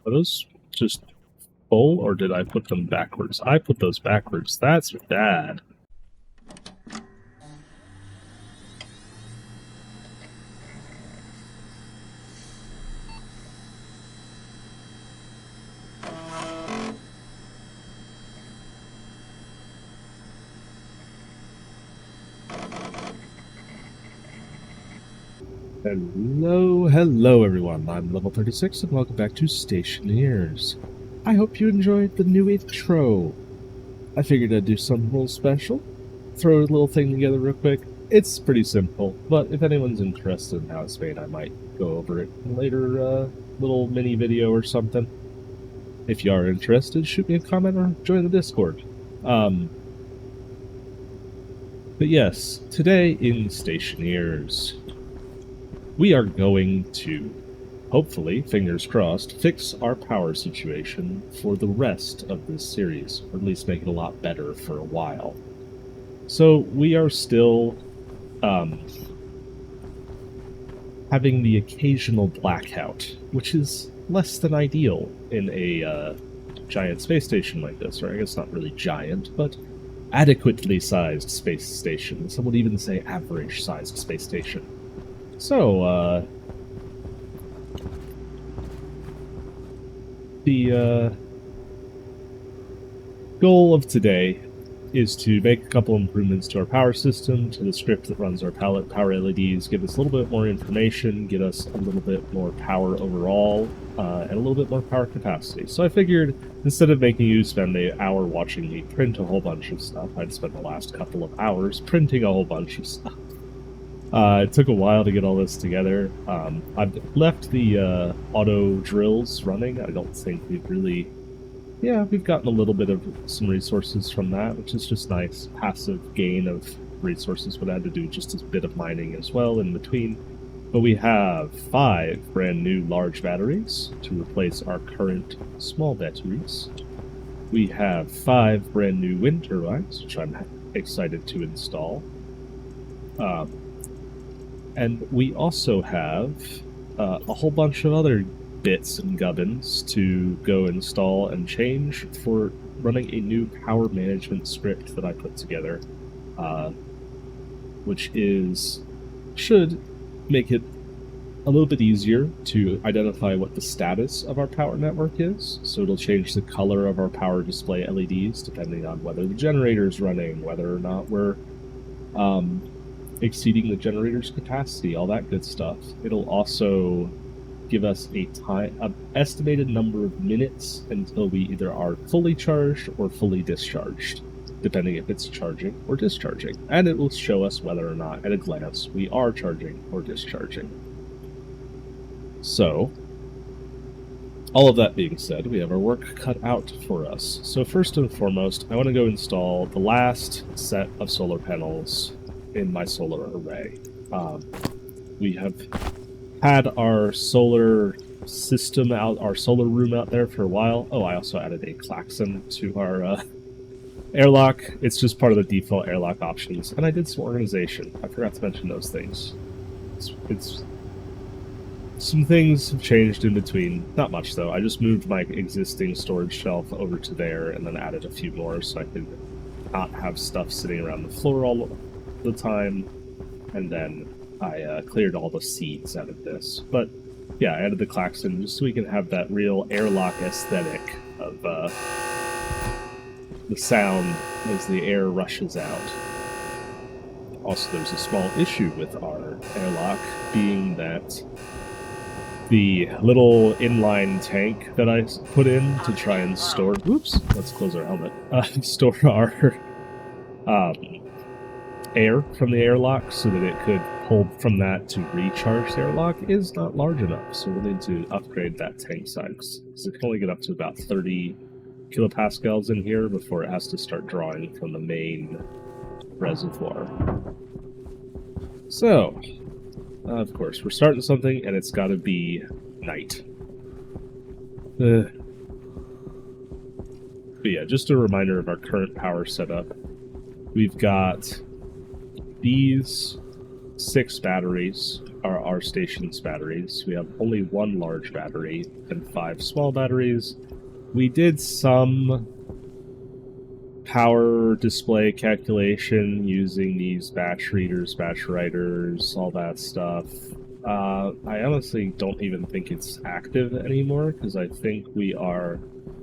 Are those just full, or did I put them backwards? I put those backwards. That's bad. Hello everyone, I'm Level36 and welcome back to Stationeers. I hope you enjoyed the new intro. I figured I'd do something a little special, throw a little thing together real quick. It's pretty simple, but if anyone's interested in how it's made, I might go over it in a later little mini video or something. If you are interested, shoot me a comment or join the Discord. But yes, today in Stationeers, we are going to, hopefully, fingers crossed, fix our power situation for the rest of this series, or at least make it a lot better for a while. So we are still having the occasional blackout, which is less than ideal in a giant space station like this, or I guess not really giant, but adequately sized space station. Some would even say average sized space station. So, the goal of today is to make a couple improvements to our power system, to the script that runs our power LEDs, give us a little bit more information, get us a little bit more power overall, and a little bit more power capacity. So I figured, instead of making you spend an hour watching me print a whole bunch of stuff, I'd spend the last couple of hours printing a whole bunch of stuff. It took a while to get all this together. I've left the auto drills running. I don't think we've really... Yeah, we've gotten a little bit of some resources from that, which is just nice. Passive gain of resources, but I had to do just a bit of mining as well in between. But we have 5 brand new large batteries to replace our current small batteries. We have 5 brand new wind turbines, which I'm excited to install. And we also have a whole bunch of other bits and gubbins to go install and change for running a new power management script that I put together, which should make it a little bit easier to identify what the status of our power network is. So it'll change the color of our power display LEDs depending on whether the generator is running, whether or not we're exceeding the generator's capacity, all that good stuff. It'll also give us an estimated number of minutes until we either are fully charged or fully discharged, depending if it's charging or discharging. And it will show us whether or not, at a glance, we are charging or discharging. So, all of that being said, we have our work cut out for us. So first and foremost, I want to go install the last set of solar panels in my solar array. We have had our solar system out, our solar room out there for a while. Oh, I also added a klaxon to our airlock. It's just part of the default airlock options. And I did some organization. I forgot to mention those things. It's some things have changed in between. Not much, though. I just moved my existing storage shelf over to there and then added a few more so I could not have stuff sitting around the floor all the time. And then I cleared all the seeds out of this. But yeah, I added the klaxon just so we can have that real airlock aesthetic of the sound as the air rushes out. Also, there's a small issue with our airlock, being that the little inline tank that I put in to try and store... Oops, let's close our helmet. Store our air from the airlock so that it could pull from that to recharge the airlock is not large enough, so we'll need to upgrade that tank size. So it can only get up to about 30 kilopascals in here before it has to start drawing from the main reservoir. So, of course, we're starting something, and it's gotta be night. But yeah, just a reminder of our current power setup. We've got these 6 batteries are our station's batteries. We have only one large battery and 5 small batteries. We did some power display calculation using these batch readers, batch writers, all that stuff. I honestly don't even think it's active anymore, because I think we are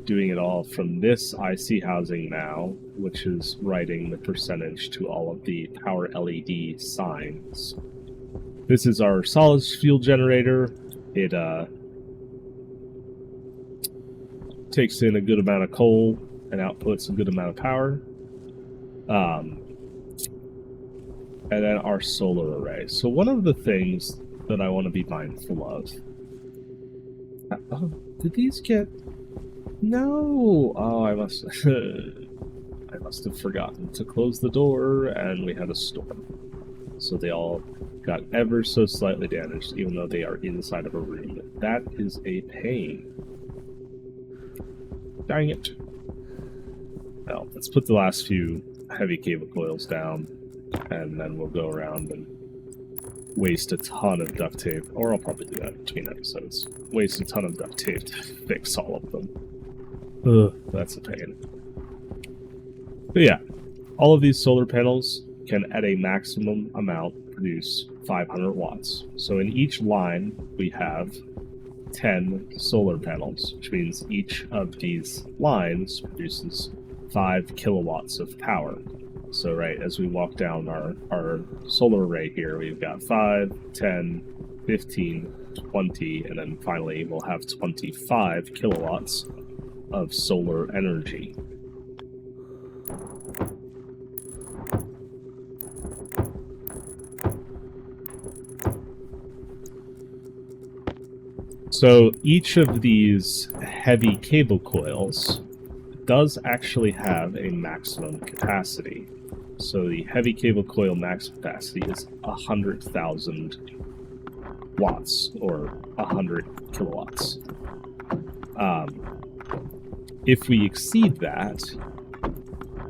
doing it all from this IC housing now, which is writing the percentage to all of the power LED signs. This is our solid fuel generator. It takes in a good amount of coal and outputs a good amount of power. And then our solar array. So one of the things that I want to be mindful of... did these get... No! Oh, I must... I must have forgotten to close the door, and we had a storm. So they all got ever so slightly damaged, even though they are inside of a room. That is a pain. Dang it. Well, let's put the last few heavy cable coils down, and then we'll go around and waste a ton of duct tape, or I'll probably do that between episodes. Waste a ton of duct tape to fix all of them. Ugh, that's a pain. But yeah, all of these solar panels can, at a maximum amount, produce 500 watts. So in each line, we have 10 solar panels, which means each of these lines produces 5 kilowatts of power. So right, as we walk down our solar array here, we've got 5, 10, 15, 20, and then finally we'll have 25 kilowatts of solar energy. So each of these heavy cable coils does actually have a maximum capacity. So the heavy cable coil max capacity is 100,000 watts, or 100 kilowatts. If we exceed that,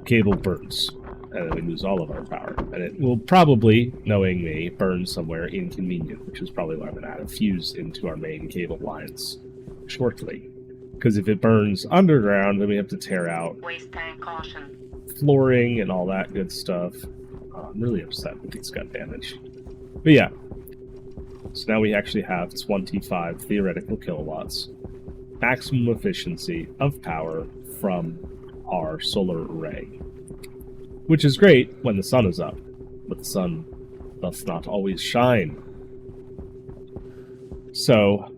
cable burns, and then we lose all of our power. And it will probably, knowing me, burn somewhere inconvenient, which is probably why I'm going to add a fuse into our main cable lines shortly. Because if it burns underground, then we have to tear out waste tank caution, flooring and all that good stuff. I'm really upset that these got damaged. But yeah, so now we actually have 25 theoretical kilowatts, maximum efficiency of power from our solar array. Which is great when the sun is up, but the sun doth not always shine. So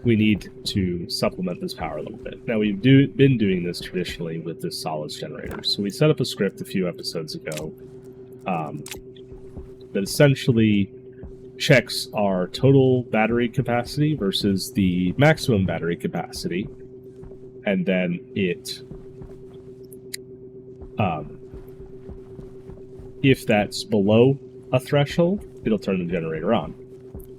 we need to supplement this power a little bit. Now, we've been doing this traditionally with this solids generator. So we set up a script a few episodes ago that essentially checks our total battery capacity versus the maximum battery capacity, and then it, if that's below a threshold, it'll turn the generator on.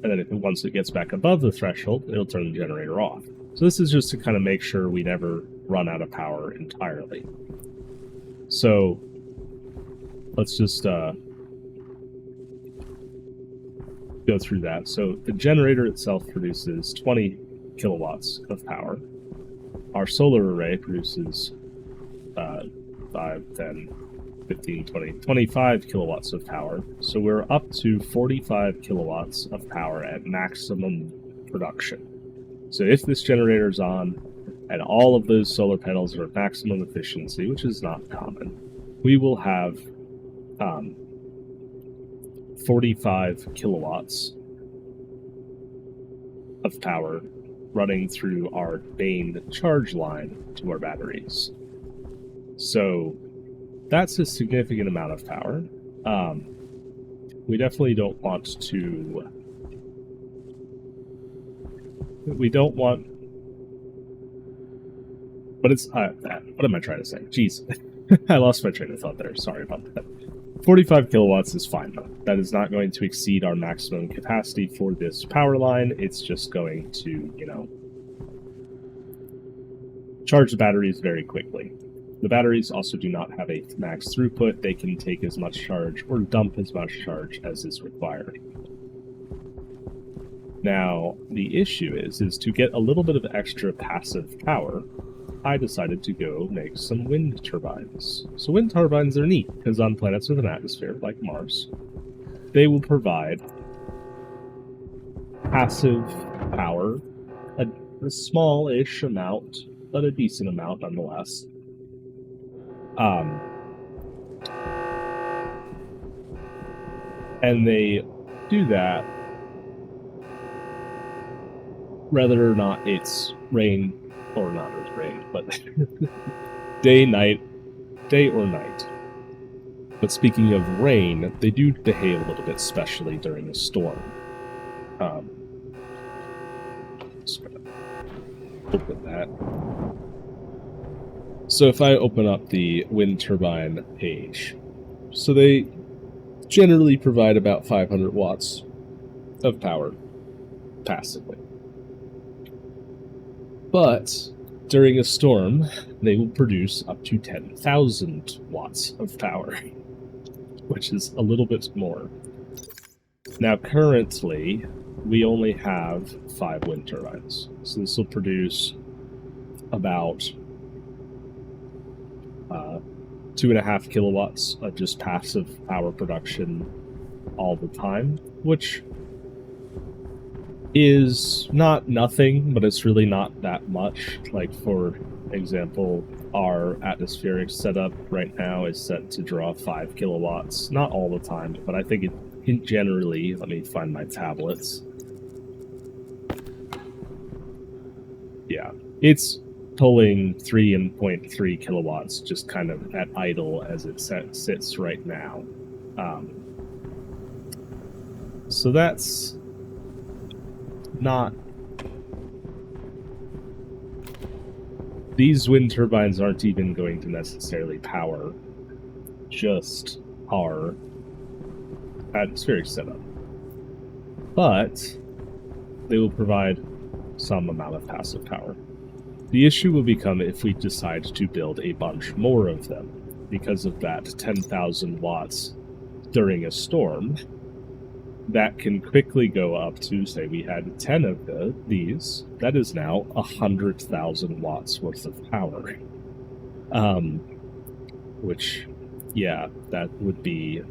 And then once it gets back above the threshold, it'll turn the generator off. So this is just to kind of make sure we never run out of power entirely. So let's just go through that. So the generator itself produces 20 kilowatts of power. Our solar array produces 5, 10, 15, 20, 25 kilowatts of power. So we're up to 45 kilowatts of power at maximum production. So if this generator is on and all of those solar panels are at maximum efficiency, which is not common, we will have 45 kilowatts of power running through our main charge line to our batteries. So that's a significant amount of power. We definitely don't want to... We don't want... But it's... what am I trying to say? Jeez. I lost my train of thought there. Sorry about that. 45 kilowatts is fine, though. That is not going to exceed our maximum capacity for this power line. It's just going to, you know, charge the batteries very quickly. The batteries also do not have a max throughput. They can take as much charge or dump as much charge as is required. Now, the issue is to get a little bit of extra passive power, I decided to go make some wind turbines. So wind turbines are neat, because on planets with an atmosphere, like Mars, they will provide passive power, a small-ish amount, but a decent amount nonetheless. And they do that whether or not it's rain or not it's rain, but day or night. But speaking of rain, they do behave a little bit specially during a storm. Just gonna open that. So if I open up the wind turbine page, so they generally provide about 500 watts of power passively. But during a storm, they will produce up to 10,000 watts of power, which is a little bit more. Now, currently, we only have 5 wind turbines, so this will produce about 2.5 kilowatts of just passive power production all the time, which is not nothing, but it's really not that much. Like, for example, our atmospheric setup right now is set to draw 5 kilowatts. Not all the time, but I think it generally, let me find my tablets. Yeah, it's pulling 3.3 kilowatts just kind of at idle as it sits right now. So that's not... These wind turbines aren't even going to necessarily power just our atmospheric setup, but they will provide some amount of passive power. The issue will become if we decide to build a bunch more of them. Because of that 10,000 watts during a storm, that can quickly go up to, say we had 10 of these, that is now 100,000 watts worth of power. Which, yeah, that would be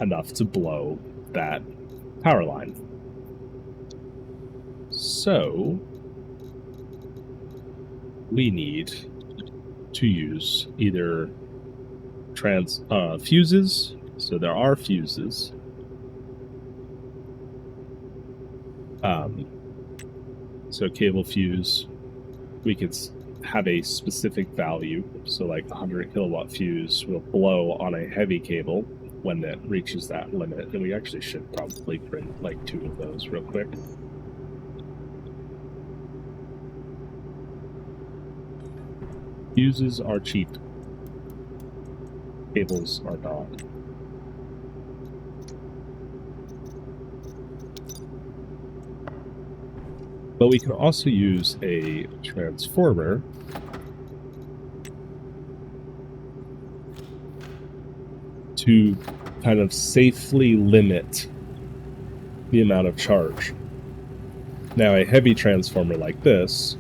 enough to blow that power line. So we need to use either fuses. So there are fuses. So cable fuse, we could have a specific value. So like 100 kilowatt fuse will blow on a heavy cable when it reaches that limit. And we actually should probably print like 2 of those real quick. Fuses are cheap. Cables are not. But we can also use a transformer to kind of safely limit the amount of charge. Now, a heavy transformer like this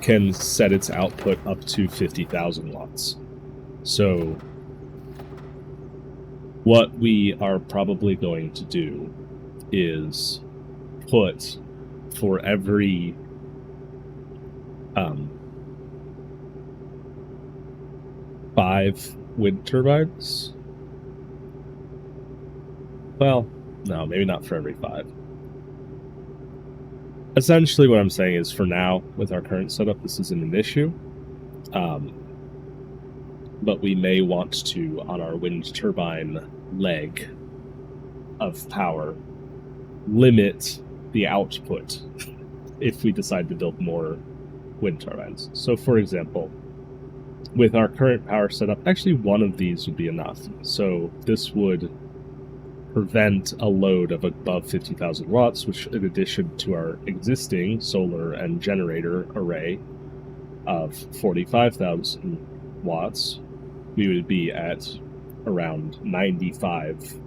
can set its output up to 50,000 watts. So what we are probably going to do is put for every five wind turbines. Well, no, maybe not for every 5. Essentially what I'm saying is, for now, with our current setup, this isn't an issue. But we may want to, on our wind turbine leg of power, limit the output if we decide to build more wind turbines. So, for example, with our current power setup, actually one of these would be enough. So this would prevent a load of above 50,000 watts, which, in addition to our existing solar and generator array of 45,000 watts, we would be at around 95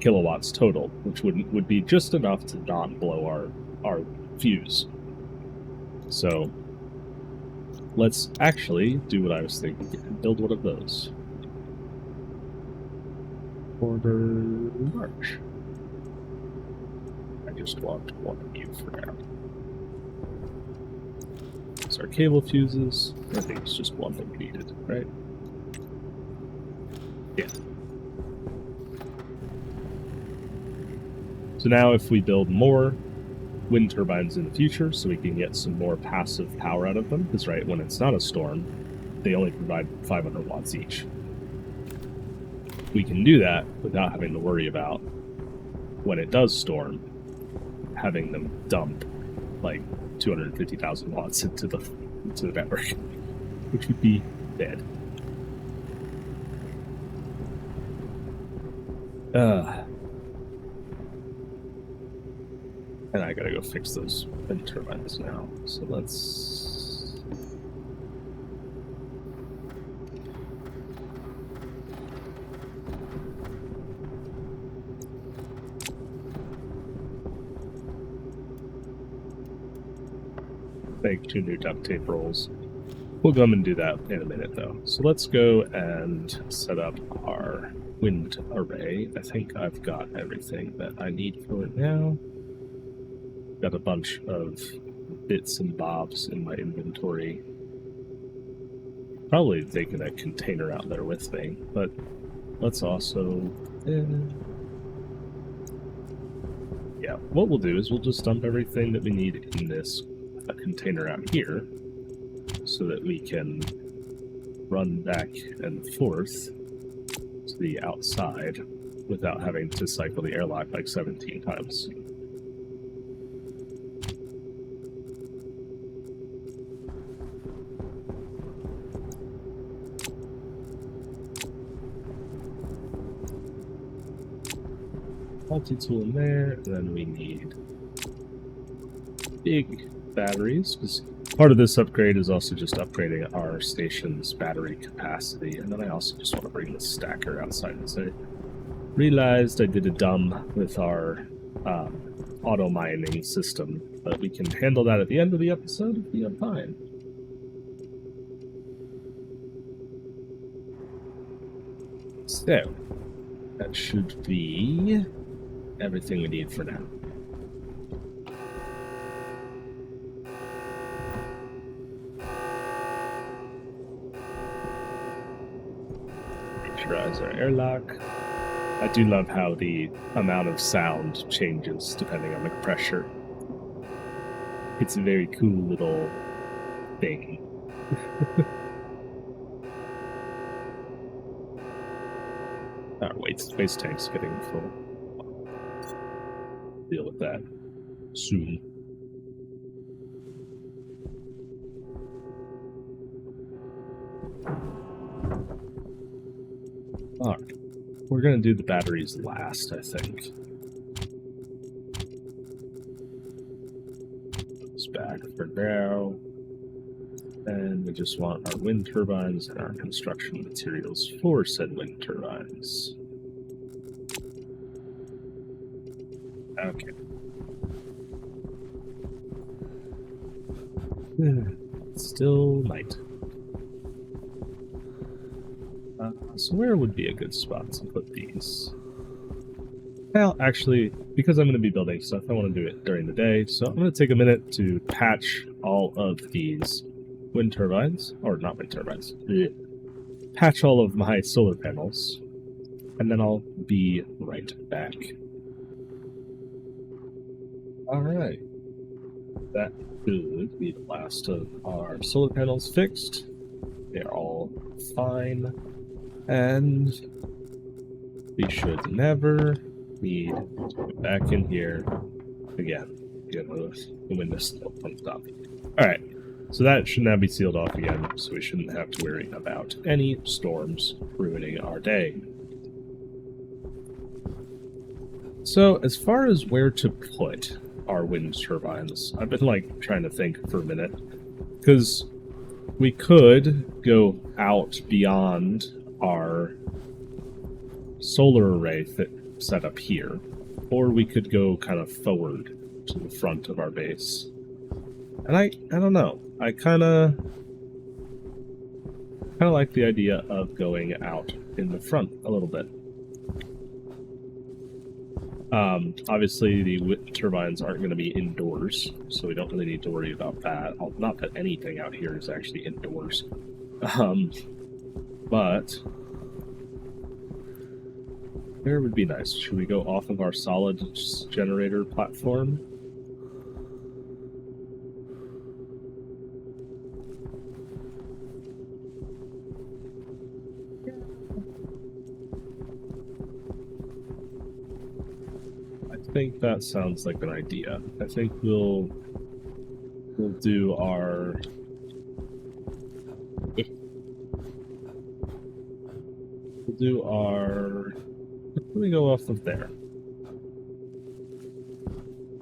kilowatts total, which would be just enough to not blow our fuse. So let's actually do what I was thinking and build one of those. Order March. I just want one of you for now. These are cable fuses. I think it's just one that we needed, right? Yeah. So now if we build more wind turbines in the future, so we can get some more passive power out of them, because right, when it's not a storm, they only provide 500 watts each. We can do that without having to worry about, when it does storm, having them dump like 250,000 watts into the network, which would be bad. And I gotta go fix those wind turbines now. So let's... make 2 new duct tape rolls. We'll come and do that in a minute, though. So let's go and set up our wind array. I think I've got everything that I need for it now. Got a bunch of bits and bobs in my inventory. Probably taking a container out there with me, but let's also... yeah, what we'll do is we'll just dump everything that we need in this container out here so that we can run back and forth to the outside without having to cycle the airlock like 17 times. Multi-tool in there, and then we need big batteries, because part of this upgrade is also just upgrading our station's battery capacity. And then I also just want to bring the stacker outside and say, realized I did a dumb with our auto mining system, but we can handle that at the end of the episode if we have time. So that should be everything we need for now. Miniaturize our airlock. I do love how the amount of sound changes depending on the pressure. It's a very cool little thing. Our waste tank's getting full. Deal with that soon. Alright. We're going to do the batteries last, I think. It's back for now. And we just want our wind turbines and our construction materials for said wind turbines. Okay. Still night. So where would be a good spot to put these? Well, actually, because I'm going to be building stuff, I want to do it during the day. So I'm going to take a minute to patch all of these wind turbines, or not wind turbines, patch all of my solar panels, and then I'll be right back. Alright, that should be the last of our solar panels fixed. They're all fine, and we should never need to go back in here again. Get the window still pumped up. Alright, so that should now be sealed off again, so we shouldn't have to worry about any storms ruining our day. So, as far as where to put our wind turbines, I've been trying to think for a minute, because we could go out beyond our solar array set up here. Or we could go kind of forward to the front of our base. And I don't know. I kind of like the idea of going out in the front a little bit. Obviously, the wind turbines aren't going to be indoors, so we don't really need to worry about that. Not that anything out here is actually indoors. But where would be nice? Should we go off of our solid generator platform? I think that sounds like an idea. I think we'll do our let me go off of there.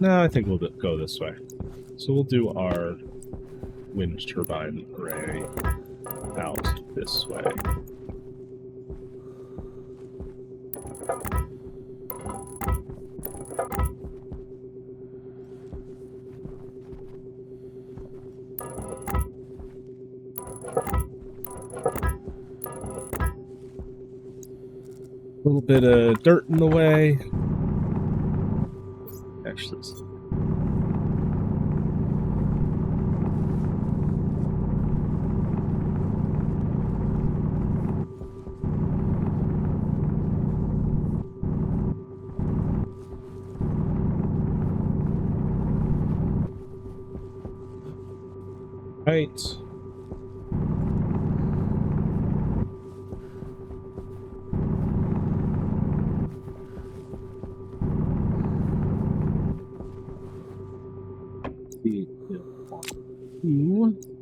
No, I think we'll go this way. So we'll do our wind turbine array out this way. A little bit of dirt in the way. Actually, right.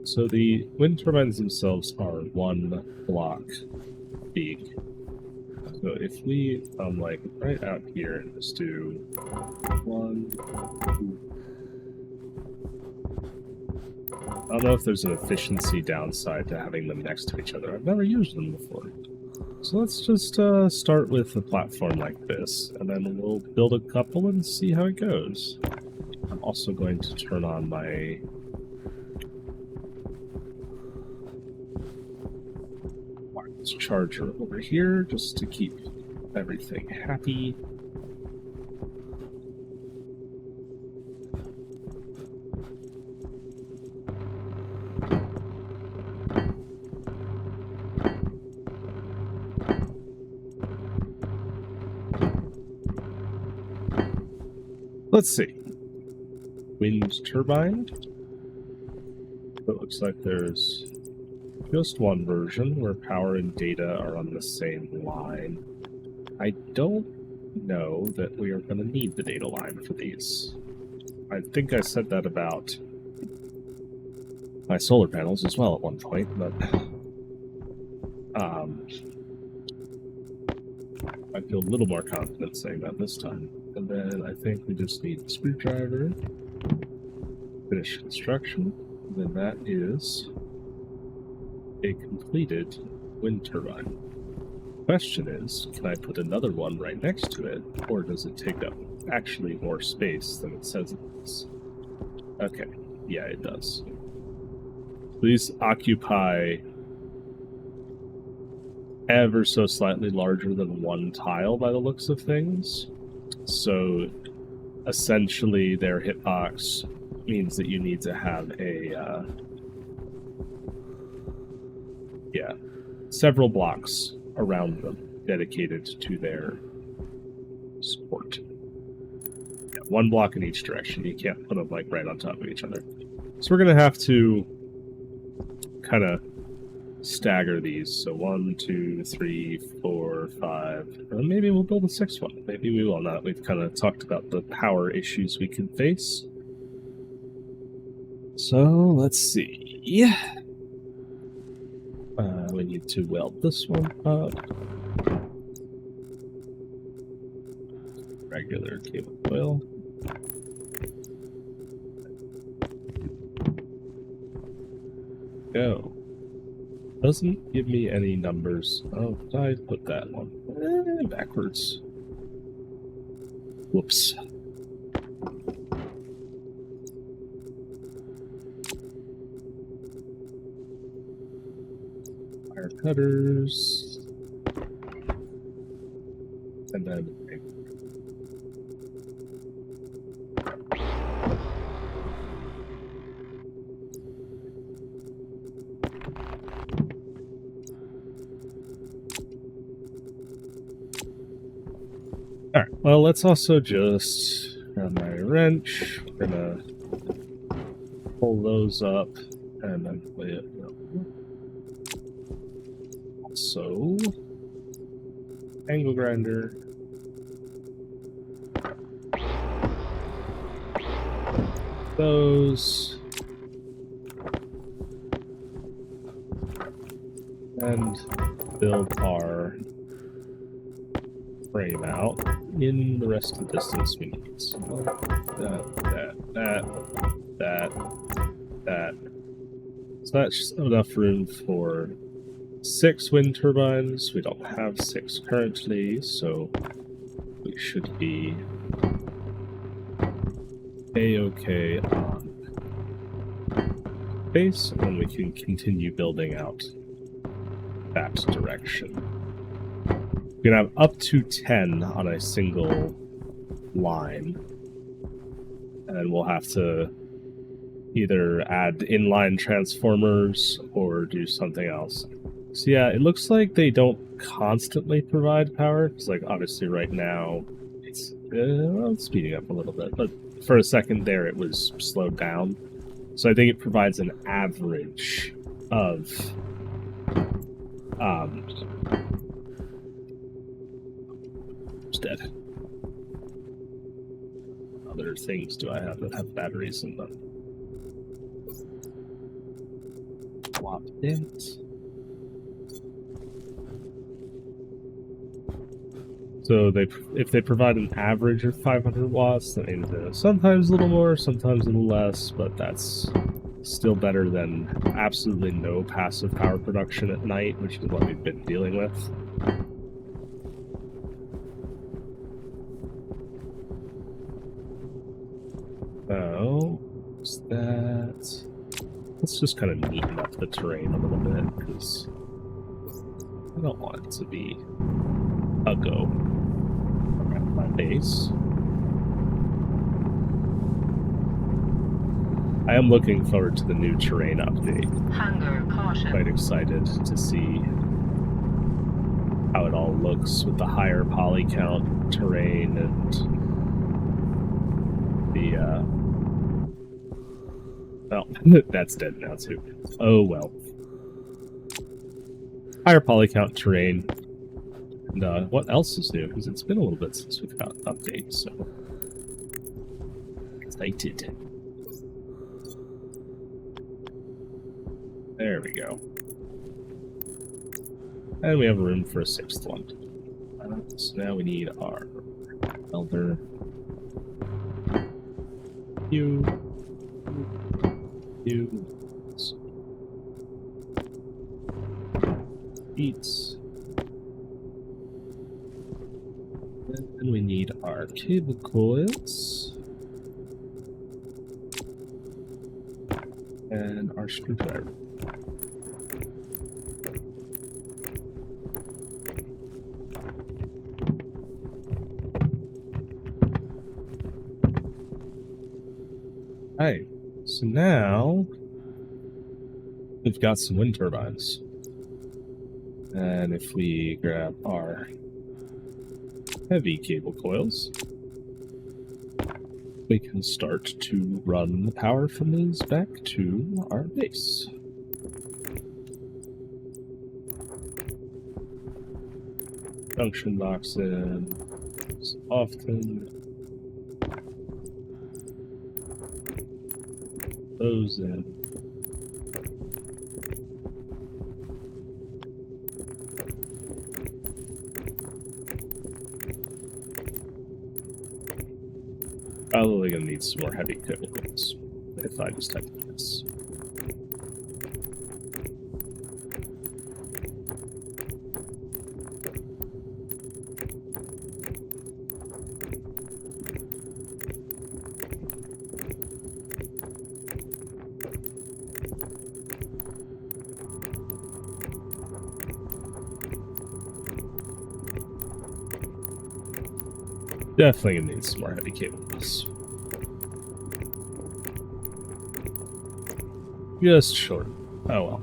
So the wind turbines themselves are 1 block big. So if we like right out here and just do 1, 2. I don't know if there's an efficiency downside to having them next to each other. I've never used them before. So let's just start with a platform like this, and then we'll build a couple and see how it goes. I'm also going to turn on my wireless charger over here just to keep everything happy. Let's see. Wind turbine. It looks like there's just one version where power and data are on the same line. I don't know that we are going to need the data line for these. I think I said that about my solar panels as well at one point, but I feel a little more confident saying that this time. And then I think we just need the screwdriver, finish construction, and then that is a completed wind turbine. Question is, can I put another one right next to it, or does it take up actually more space than it says it does? Okay, yeah, it does. These occupy ever so slightly larger than one tile by the looks of things. So essentially their hitbox means that you need to have a several blocks around them dedicated to their support. Yeah, 1 block in each direction. You can't put them like right on top of each other. So we're going to have to kind of stagger these. So 1, 2, 3, 4, 5. Maybe we'll build a 6th one. Maybe we will not. We've kind of talked about the power issues we can face. So let's see. Yeah. We need to weld this one up. Regular cable coil. Go. Doesn't give me any numbers. Oh, did I put that one backwards? Whoops. Wire cutters. And then alright, well, let's also just grab my wrench. We're gonna pull those up and then play it. Also, angle grinder. Those. And build our frame out in the rest of the distance we need. So that. So that's enough room for 6 wind turbines. We don't have 6 currently, so we should be A-okay on base, and we can continue building out that direction. We can have up to 10 on a single line, and we'll have to either add inline transformers or do something else. So yeah, it looks like they don't constantly provide power, because like obviously right now it's speeding up a little bit, but for a second there it was slowed down. So I think it provides an average of it's dead. Other things do I have that have batteries in them? Swap it. So if they provide an average of 500 watts, that means sometimes a little more, sometimes a little less, but that's still better than absolutely no passive power production at night, which is what we've been dealing with. Oh, what's that? Let's just kind of neaten up the terrain a little bit, because I don't want it to be a go around my base. I am looking forward to the new terrain update. Hunger caution. Quite excited to see how it all looks with the higher poly count terrain and the well, that's dead now too. Oh well. Higher poly count terrain. And what else is new? Because it's been a little bit since we've got an update, so excited. There we go. And we have room for a 6th one. So now we need our welder. Beats. And we need our cable coils. And our screwdriver. Alright, so now we've got some wind turbines. And if we grab our heavy cable coils, we can start to run the power from these back to our base. Junction box in as often. Those in. Probably gonna need some more heavy cable coils if I just type this. Definitely gonna need some more heavy cables. Just short. Oh well.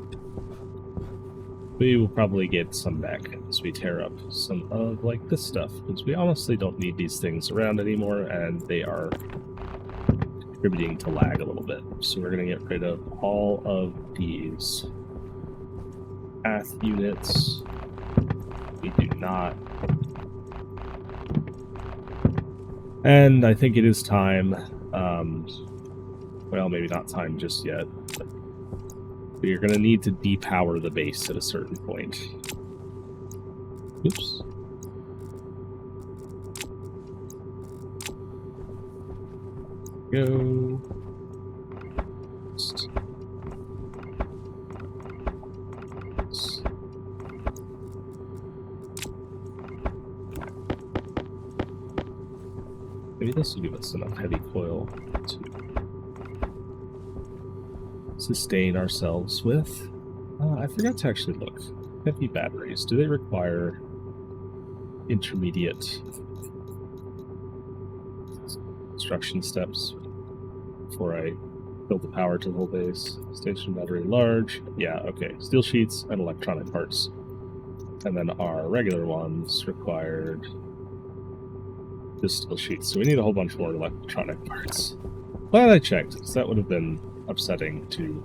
We will probably get some back as we tear up some of, like, this stuff, because we honestly don't need these things around anymore, and they are contributing to lag a little bit. So we're going to get rid of all of these path units. We do not. And I think it is time, well, maybe not time just yet, but we are going to need to depower the base at a certain point. Oops. Go. Maybe this will give us enough heavy coil to sustain ourselves with. I forgot to actually look. Heavy batteries, do they require intermediate construction steps before I build the power to the whole base? Station battery large. Yeah, okay. Steel sheets and electronic parts. And then our regular ones required just steel sheets. So we need a whole bunch more electronic parts. Glad I checked, because that would have been upsetting to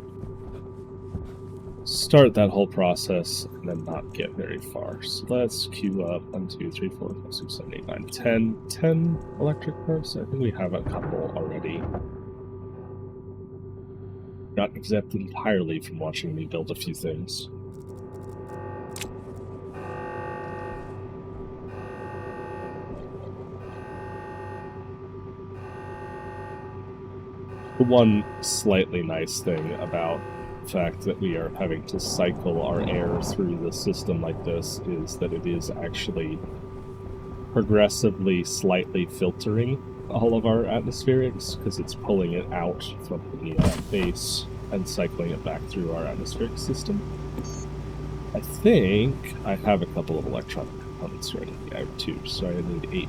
start that whole process and then not get very far. So let's queue up 1, 2, 3, 4, 5, 6, 7, 8, 9, 10. 10 electric parts. I think we have a couple already. Not exempt entirely from watching me build a few things. The one slightly nice thing about the fact that we are having to cycle our air through the system like this is that it is actually progressively slightly filtering all of our atmospherics, because it's pulling it out from the base and cycling it back through our atmospheric system. I think I have a couple of electronic components ready. I have 2, so I need 8.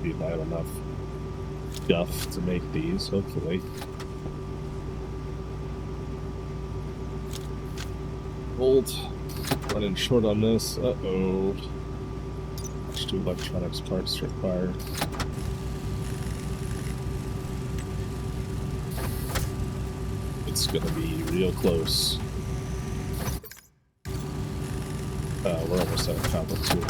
If I have enough guff to make these, hopefully. Gold. Running short on this. Uh-oh. Much do electronics parts require? It's gonna be real close. We're almost out of copper too.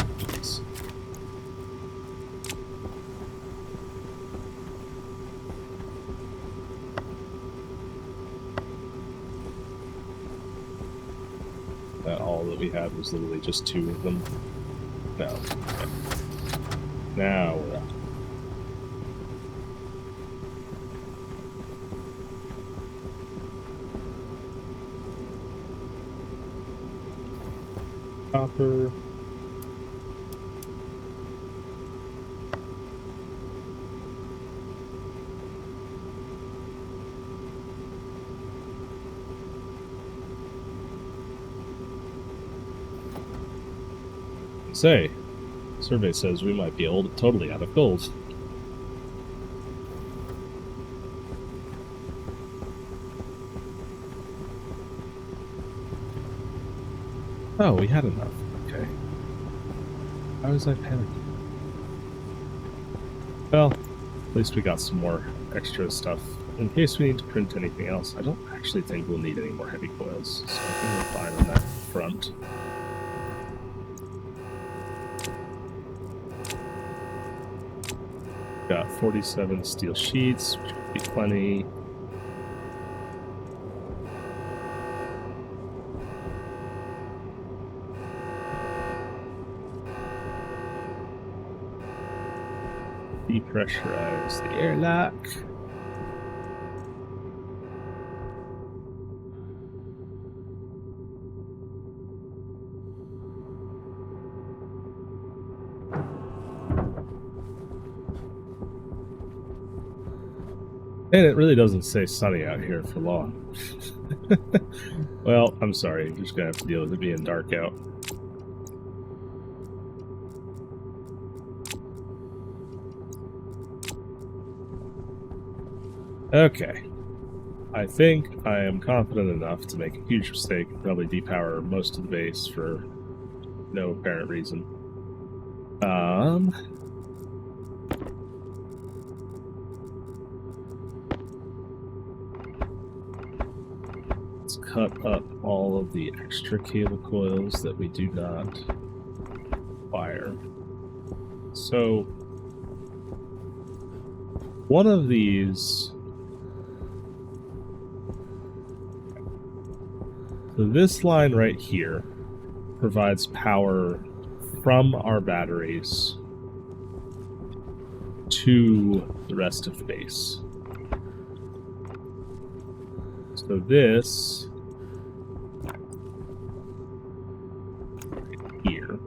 All that we had was literally just 2 of them. No. Okay. Now we're out. Copper. Say, survey says we might be totally out of gold. Oh, we had enough. Okay. How was I panicking? Well, at least we got some more extra stuff in case we need to print anything else. I don't actually think we'll need any more heavy coils, so I think we're fine on that front. Got 47 steel sheets, which would be plenty. Depressurize the airlock. And it really doesn't stay sunny out here for long. Well, I'm sorry. You're just going to have to deal with it being dark out. Okay. I think I am confident enough to make a huge mistake and probably depower most of the base for no apparent reason. Let's cut up all of the extra cable coils that we do not require. So, one of these... So this line right here provides power from our batteries to the rest of the base. So this right here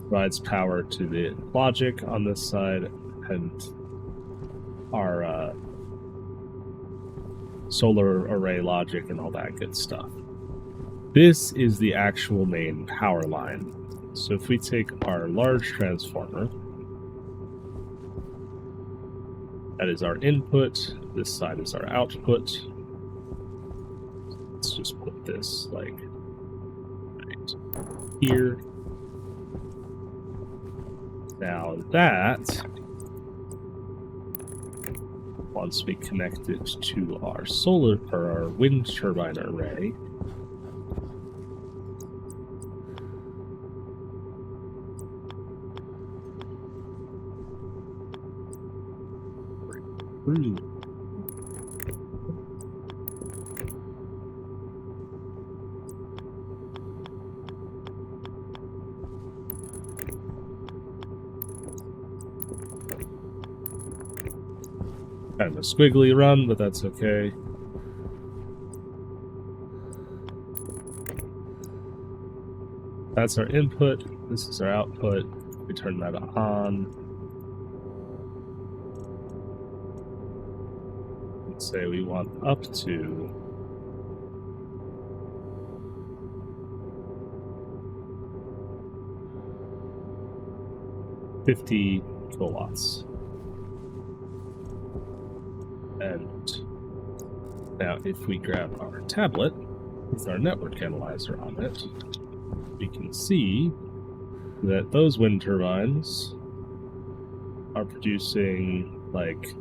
provides power to the logic on this side and our solar array logic and all that good stuff. This is the actual main power line. So if we take our large transformer, that is our input, this side is our output. Let's just put this like right here. Now that, once we connect it to our solar or our wind turbine array, kind of a squiggly run, but that's okay. That's our input. This is our output. We turn that on. Let's say we want up to 50 kilowatts. And now if we grab our tablet with our network analyzer on it, we can see that those wind turbines are producing like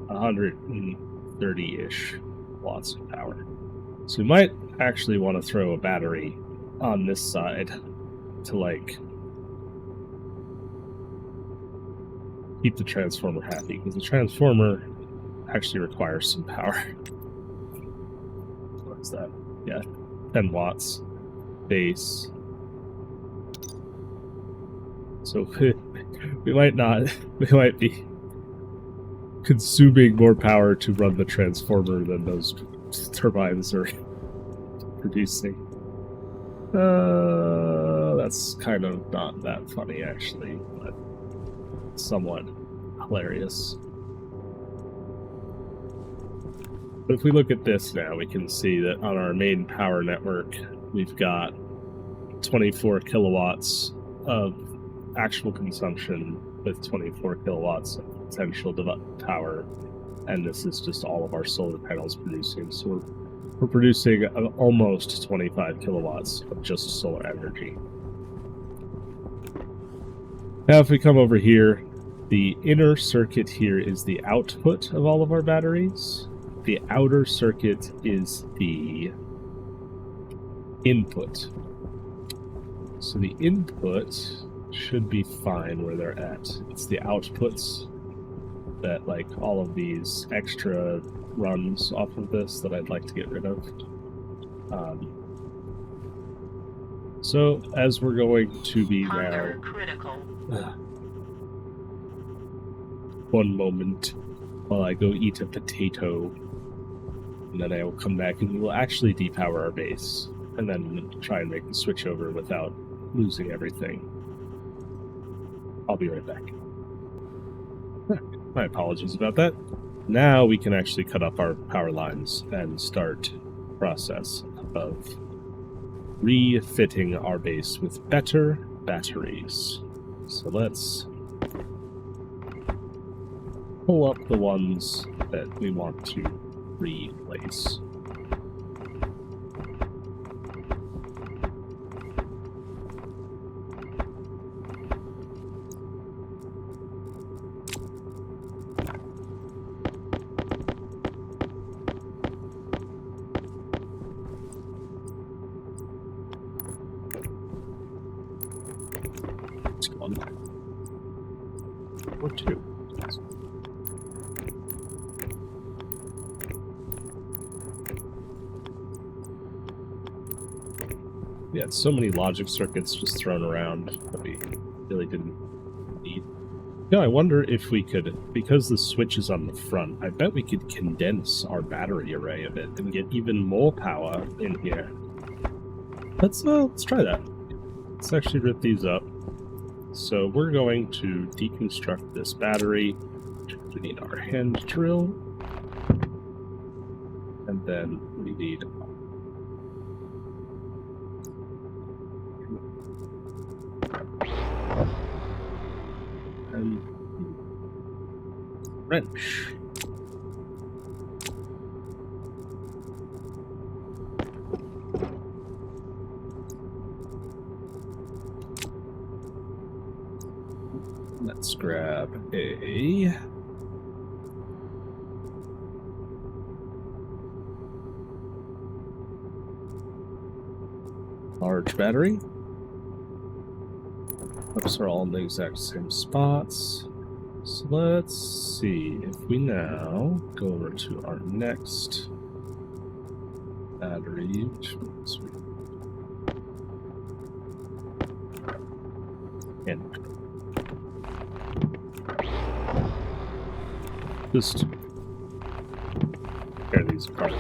130-ish watts of power. So we might actually want to throw a battery on this side to like keep the transformer happy, because the transformer actually requires some power. What's that? Yeah, 10 watts base. So we might be consuming more power to run the transformer than those turbines are producing. That's kind of not that funny, actually, but somewhat hilarious. But if we look at this now, we can see that on our main power network, we've got 24 kilowatts of actual consumption with 24 kilowatts of potential power, and this is just all of our solar panels producing. So we're producing almost 25 kilowatts of just solar energy. Now if we come over here, the inner circuit here is the output of all of our batteries. The outer circuit is the input. So the input should be fine where they're at. It's the outputs that, like, all of these extra runs off of this that I'd like to get rid of. So as we're going to be now... One moment while I go eat a potato, and then I will come back and we will actually depower our base, and then try and make the switch over without losing everything. I'll be right back. My apologies about that. Now we can actually cut up our power lines and start the process of refitting our base with better batteries. So let's pull up the ones that we want to replace. One or two. We had so many logic circuits just thrown around that we really didn't need. Yeah, I wonder if we could, because the switch is on the front, I bet we could condense our battery array a bit and get even more power in here. Let's try that. Let's actually rip these up. So we're going to deconstruct this battery. We need our hand drill. And then we need a wrench. Let's grab a large battery. Those are all in the exact same spots. So let's see if we now go over to our next battery. And just tear these apart.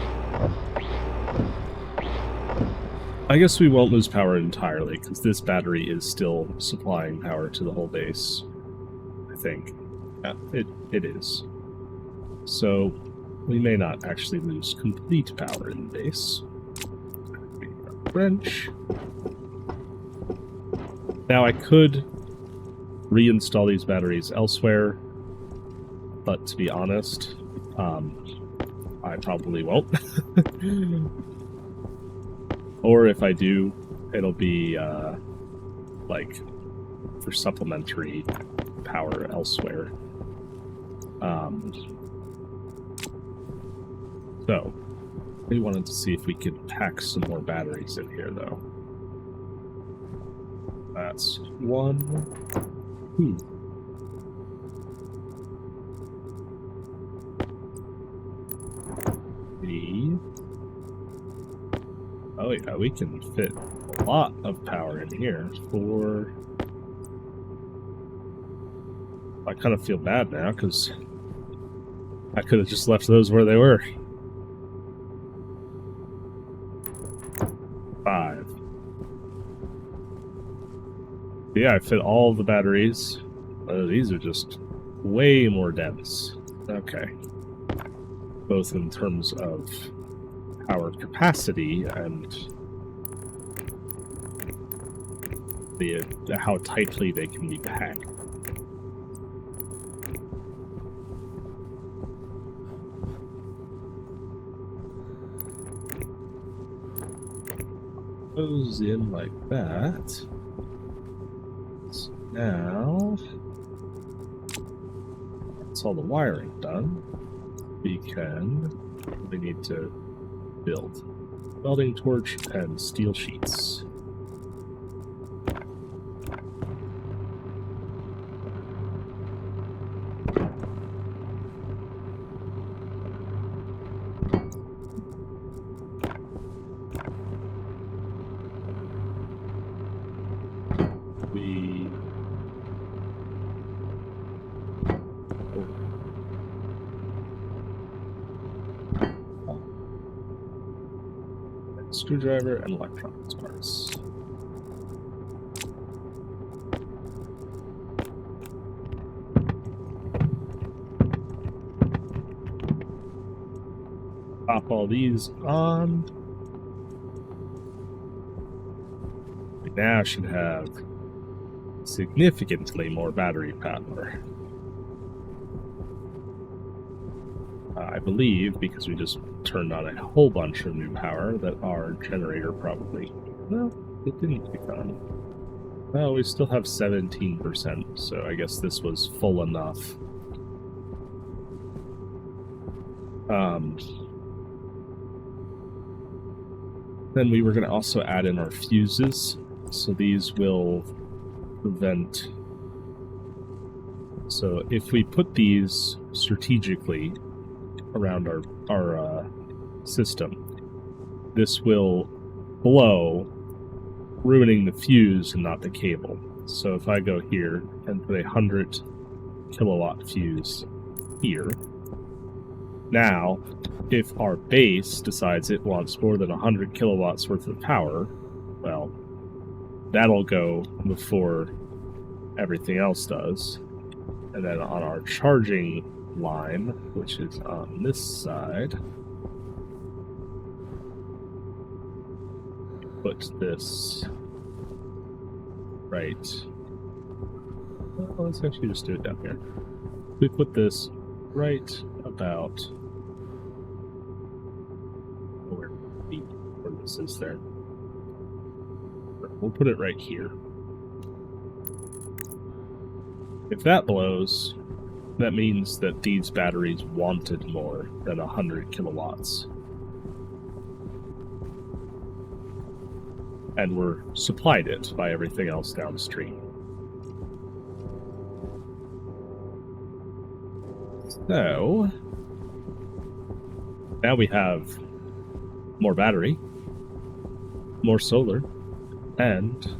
I guess we won't lose power entirely, because this battery is still supplying power to the whole base, I think. Yeah, it is. So we may not actually lose complete power in the base. Wrench. Now I could reinstall these batteries elsewhere, but to be honest, I probably won't. Or if I do, it'll be like for supplementary power elsewhere. So we wanted to see if we could pack some more batteries in here, though. That's one. Three. Oh yeah, we can fit a lot of power in here. 4. I kind of feel bad now, because I could have just left those where they were. 5. Yeah, I fit all the batteries. These are just way more dense. Okay. Both in terms of power capacity and how tightly they can be packed. Goes in like that. So now that's all the wiring done. We need to build welding torch and steel sheets. Screwdriver and electronics parts. pop all these on. We now should have significantly more battery power. I believe, because we just turned on a whole bunch of new power, that our generator probably... Well, it didn't kick on. Well, we still have 17%, so I guess this was full enough. Then we were going to also add in our fuses, so these will prevent... So if we put these strategically around our system, this will blow, ruining the fuse and not the cable. So if I go here and put a 100 kilowatt fuse here, now if our base decides it wants more than 100 kilowatts worth of power, well, that'll go before everything else does. And then on our charging line, which is on this side, put this right. Well, let's actually just do it down here. We put this right about where this is there. We'll put it right here. If that blows, that means that these batteries wanted more than 100 kilowatts. And we're supplied it by everything else downstream. So, now we have more battery, more solar, and,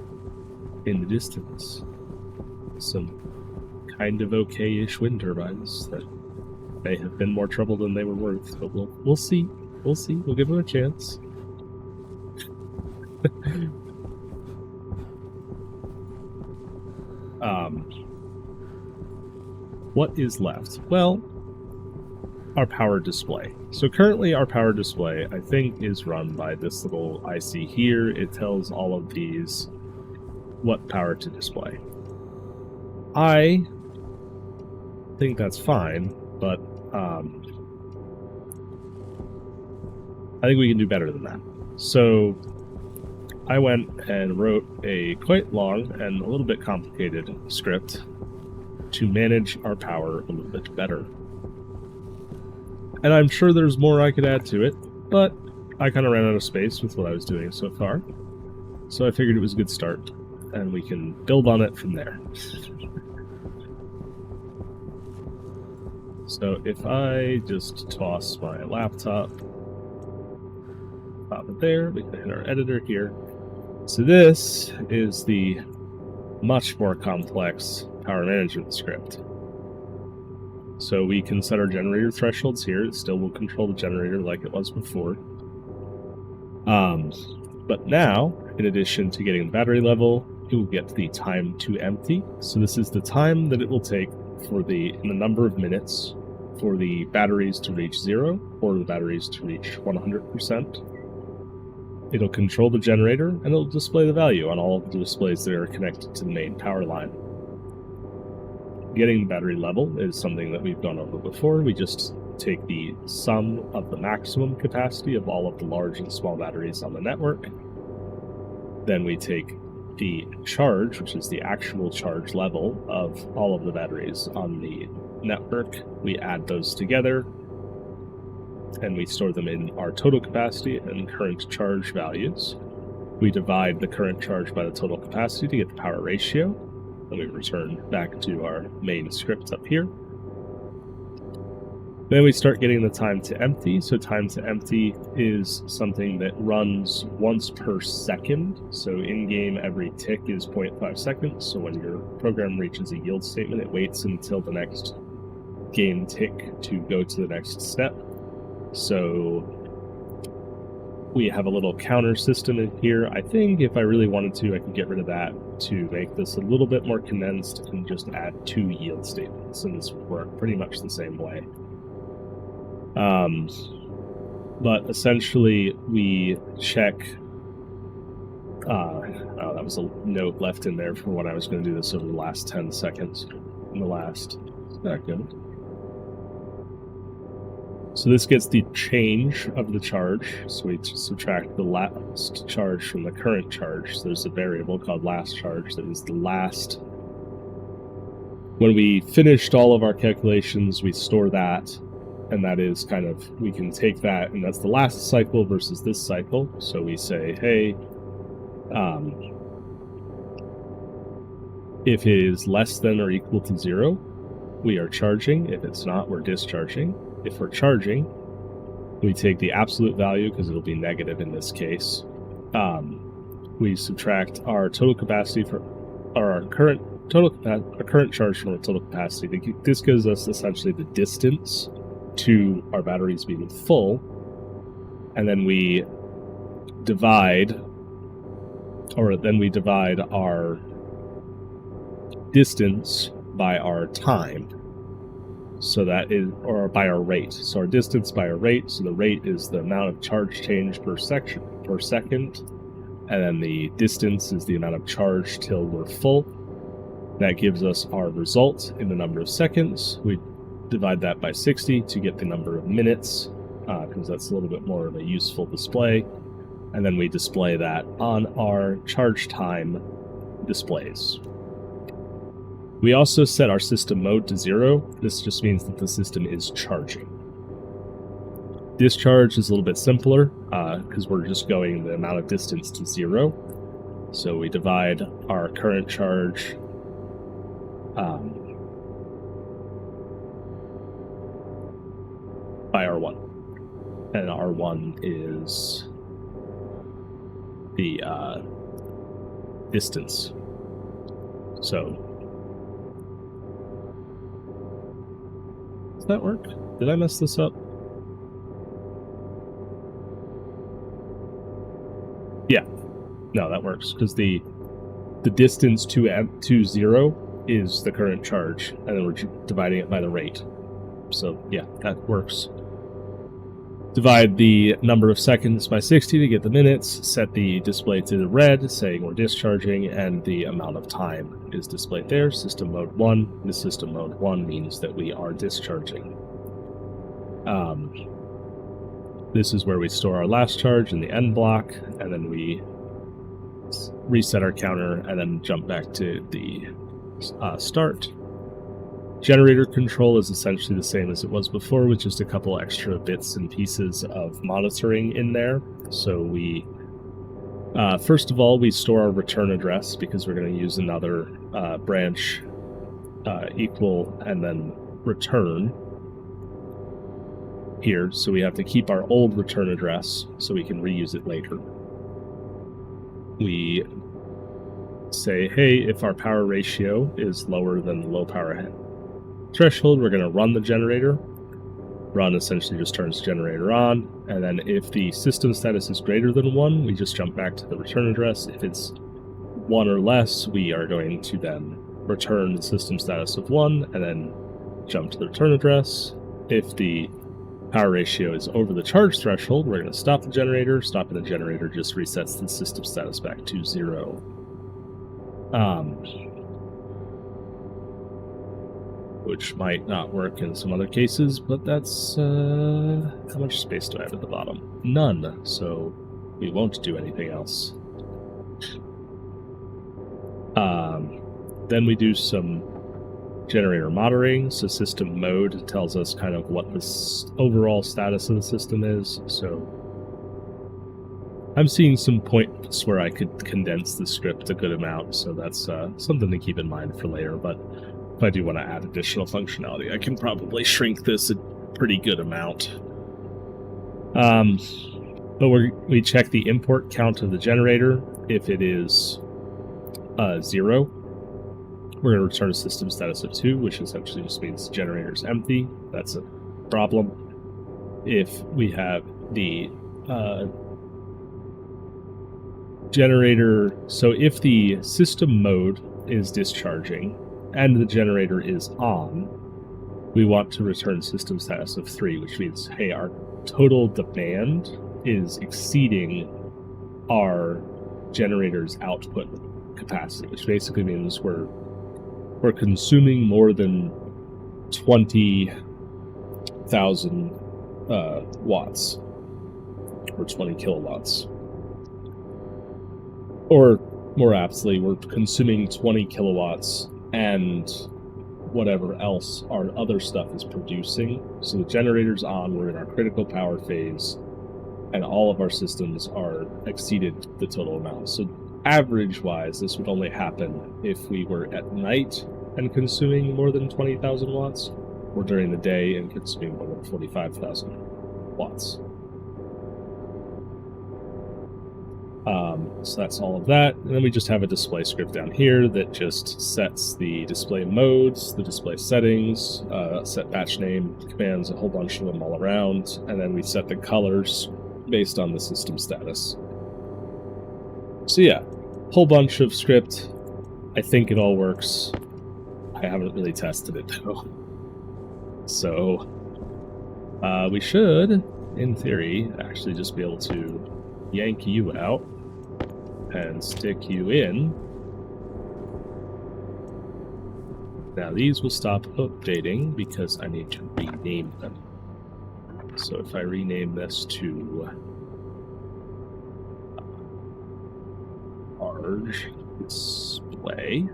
in the distance, some kind of okay-ish wind turbines that may have been more trouble than they were worth, but we'll see. We'll see. We'll give them a chance. What is left? Well, our power display. So currently our power display, I think, is run by this little IC here. It tells all of these what power to display. I think that's fine, but I think we can do better than that. So I went and wrote a quite long and a little bit complicated script to manage our power a little bit better. And I'm sure there's more I could add to it, but I kind of ran out of space with what I was doing so far. So I figured it was a good start, and we can build on it from there. So if I just toss my laptop, pop it there, we can hit our editor here. So this is the much more complex power management script. So we can set our generator thresholds here. It still will control the generator like it was before. But now, in addition to getting the battery level, it will get the time to empty. So this is the time that it will take for the number of minutes for the batteries to reach 0 or the batteries to reach 100%. It'll control the generator, and it'll display the value on all of the displays that are connected to the main power line. Getting the battery level is something that we've gone over before. We just take the sum of the maximum capacity of all of the large and small batteries on the network. Then we take the charge, which is the actual charge level of all of the batteries on the network. We add those together, and we store them in our total capacity and current charge values. We divide the current charge by the total capacity to get the power ratio, and we return back to our main script up here. Then we start getting the time to empty. So time to empty is something that runs once per second. So in-game, every tick is 0.5 seconds. So when your program reaches a yield statement, it waits until the next game tick to go to the next step. So we have a little counter system in here. I think if I really wanted to, I could get rid of that to make this a little bit more condensed and just add 2 yield statements, and this would work pretty much the same way. But essentially, we check... oh, that was a note left in there for when I was going to do this over the last 10 seconds. In the last second. So this gets the change of the charge. So we subtract the last charge from the current charge. So there's a variable called LastCharge that is the last. When we finished all of our calculations, we store that. And that is kind of, we can take that, and that's the last cycle versus this cycle. So we say, hey, if it is less than or equal to 0, we are charging. If it's not, we're discharging. If we're charging, we take the absolute value, because it'll be negative in this case. We subtract our total capacity for our current charge from our total capacity. This gives us essentially the distance to our batteries being full, and then we divide our distance by our time. So that is, or by our rate. So our distance by our rate. So the rate is the amount of charge change per second, and then the distance is the amount of charge till we're full. That gives us our result in the number of seconds. We divide that by 60 to get the number of minutes, because that's a little bit more of a useful display. And then we display that on our charge time displays. We also set our system mode to 0. This just means that the system is charging. Discharge is a little bit simpler, because we're just going the amount of distance to 0. So we divide our current charge by R1. And R1 is the distance. So, does that work? Did I mess this up? Yeah. No, that works, because the distance to 0 is the current charge, and then we're dividing it by the rate. So, yeah, that works. Divide the number of seconds by 60 to get the minutes, set the display to the red, saying we're discharging, and the amount of time is displayed there, system mode 1. The system mode 1 means that we are discharging. This is where we store our last charge in the end block, and then we reset our counter, and then jump back to the start. Generator control is essentially the same as it was before, with just a couple extra bits and pieces of monitoring in there. So we, first of all, we store our return address, because we're going to use another branch equal and then return here. So we have to keep our old return address so we can reuse it later. We say, hey, if our power ratio is lower than the low power threshold, we're going to run the generator. Run essentially just turns the generator on, and then if the system status is greater than 1, we just jump back to the return address. If it's 1 or less, we are going to then return the system status of 1, and then jump to the return address. If the power ratio is over the charge threshold, we're going to stop the generator. Stopping the generator just resets the system status back to 0. Which might not work in some other cases, but that's, how much space do I have at the bottom? None, so we won't do anything else. Then we do some generator monitoring, so system mode tells us kind of what the overall status of the system is. So I'm seeing some points where I could condense the script a good amount, so that's something to keep in mind for later, but if I do want to add additional functionality, I can probably shrink this a pretty good amount. But we check the import count of the generator. If it is 0, we're going to return a system status of 2, which essentially just means the generator is empty. That's a problem. If we have the generator, so if the system mode is discharging and the generator is on, we want to return system status of 3, which means, hey, our total demand is exceeding our generator's output capacity, which basically means we're consuming more than 20,000 watts or 20 kilowatts. Or more aptly, we're consuming 20 kilowatts and whatever else our other stuff is producing. So the generator's on, we're in our critical power phase, and all of our systems are exceeded the total amount. So average-wise, this would only happen if we were at night and consuming more than 20,000 watts, or during the day and consuming more than 45,000 watts. So that's all of that. And then we just have a display script down here that just sets the display modes, the display settings, set batch name commands, a whole bunch of them all around, and then we set the colors based on the system status. So yeah, whole bunch of script. I think it all works. I haven't really tested it though. So we should, in theory, actually just be able to yank you out and stick you in. Now these will stop updating because I need to rename them. So if I rename this to large display,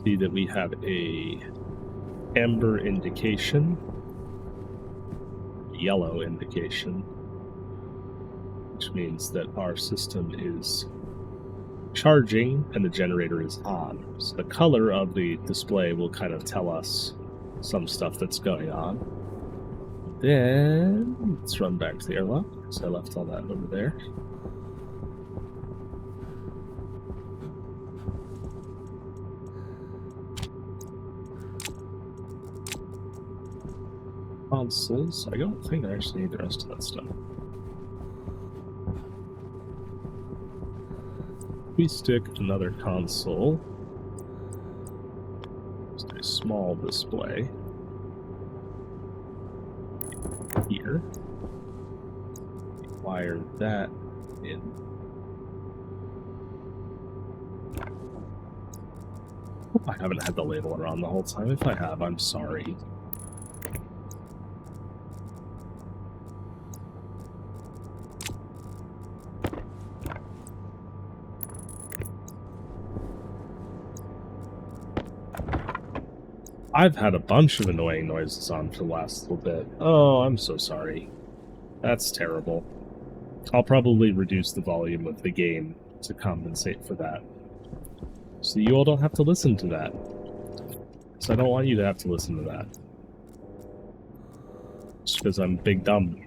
see that we have a amber indication, yellow indication, which means that our system is charging and the generator is on. So the color of the display will kind of tell us some stuff that's going on. Then let's run back to the airlock, because I left all that over there. Consoles. I don't think I actually need the rest of that stuff. We stick another console, just a small display here. Wire that in. Hope I haven't had the labeler on the whole time. If I have, I'm sorry. I've had a bunch of annoying noises on for the last little bit. Oh, I'm so sorry. That's terrible. I'll probably reduce the volume of the game to compensate for that. So you all don't have to listen to that. So I don't want you to have to listen to that. Just because I'm big dumb.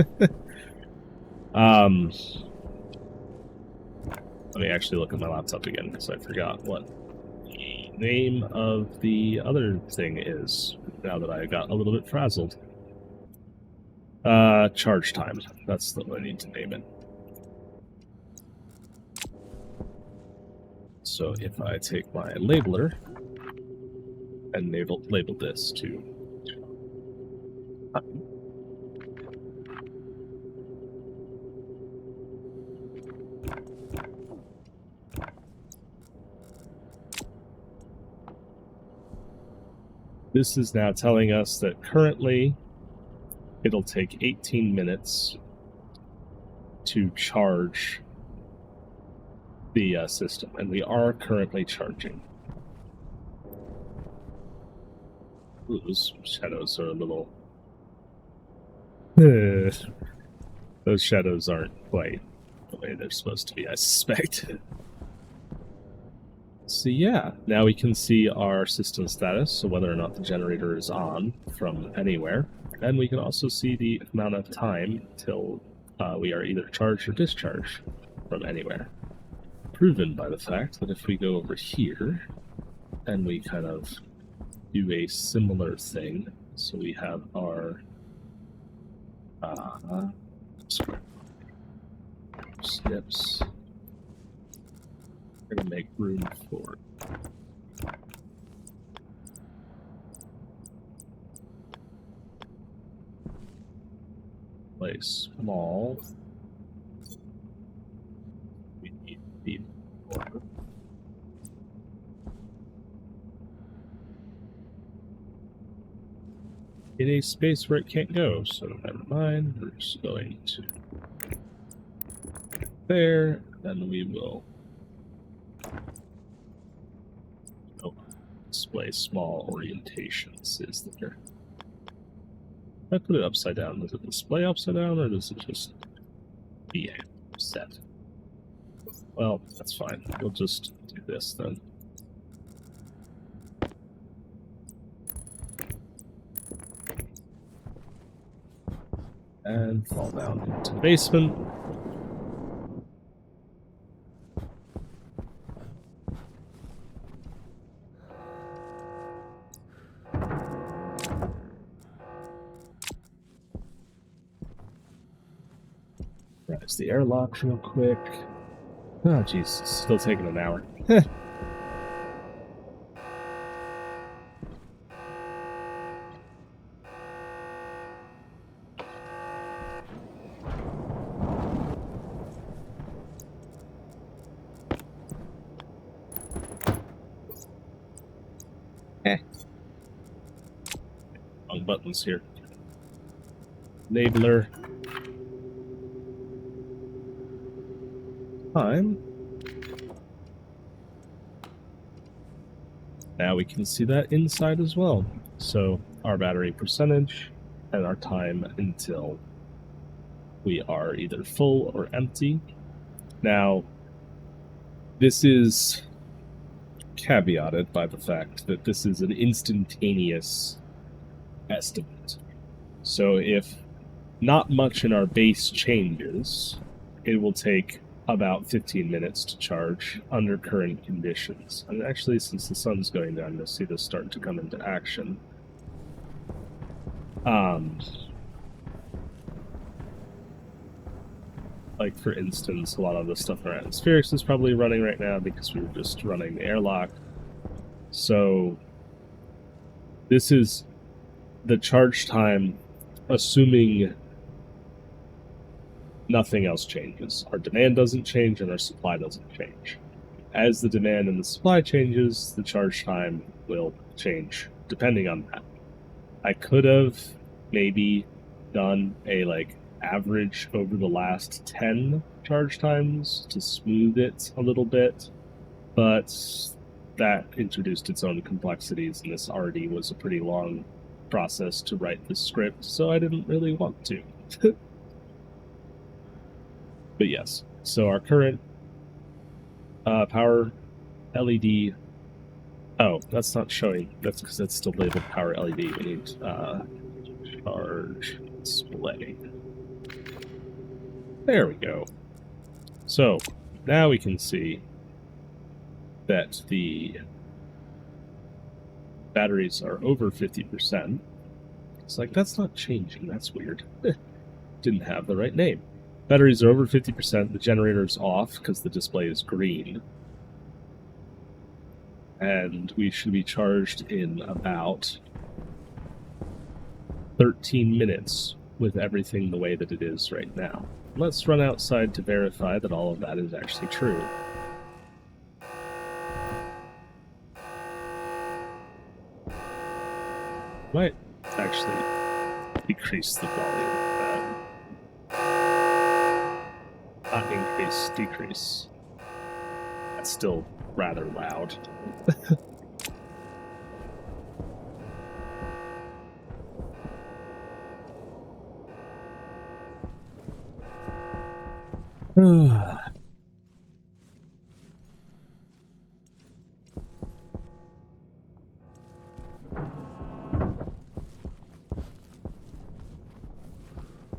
Let me actually look at my laptop again, because I forgot what the name of the other thing is, now that I got a little bit frazzled. Charge time. That's what I need to name it. So if I take my labeler and label this to this is now telling us that currently it'll take 18 minutes to charge the system, and we are currently charging. Ooh, those shadows are a little... Those shadows aren't quite the way they're supposed to be, I suspect. So yeah, now we can see our system status, so whether or not the generator is on from anywhere. And we can also see the amount of time till we are either charged or discharged from anywhere. Proven by the fact that if we go over here and we kind of do a similar thing, so we have our snips. We're going to make room for Play small. We need more. In a space where it can't go, so never mind. We're just going to there, then we will display small orientations is there. If I put it upside down, does it display upside down or does it just be set? Well, that's fine. We'll just do this then. And fall down into the basement. Rise the airlock real quick. Oh, jeez, it's still taking an hour. Wrong buttons here. Enabler. Time. Now we can see that inside as well. So our battery percentage and our time until we are either full or empty. Now, this is caveated by the fact that this is an instantaneous estimate. So if not much in our base changes, it will take about 15 minutes to charge under current conditions. And actually, since the sun's going down, you'll see this start to come into action. Like, for instance, a lot of the stuff in our atmospherics is probably running right now because we were just running the airlock. So this is the charge time, assuming nothing else changes. Our demand doesn't change and our supply doesn't change. As the demand and the supply changes, the charge time will change depending on that. I could have maybe done a average over the last 10 charge times to smooth it a little bit, but that introduced its own complexities, and this already was a pretty long process to write the script, so I didn't really want to. But yes, so our current power LED. Oh, that's not showing. That's because it's still labeled power LED. We need charge display. There we go. So now we can see that the batteries are over 50%. It's like, that's not changing. That's weird. Didn't have the right name. Batteries are over 50%. The generator's off because the display is green. And we should be charged in about 13 minutes with everything the way that it is right now. Let's run outside to verify that all of that is actually true. Might actually decrease the volume of that. Not increase, decrease. That's still rather loud.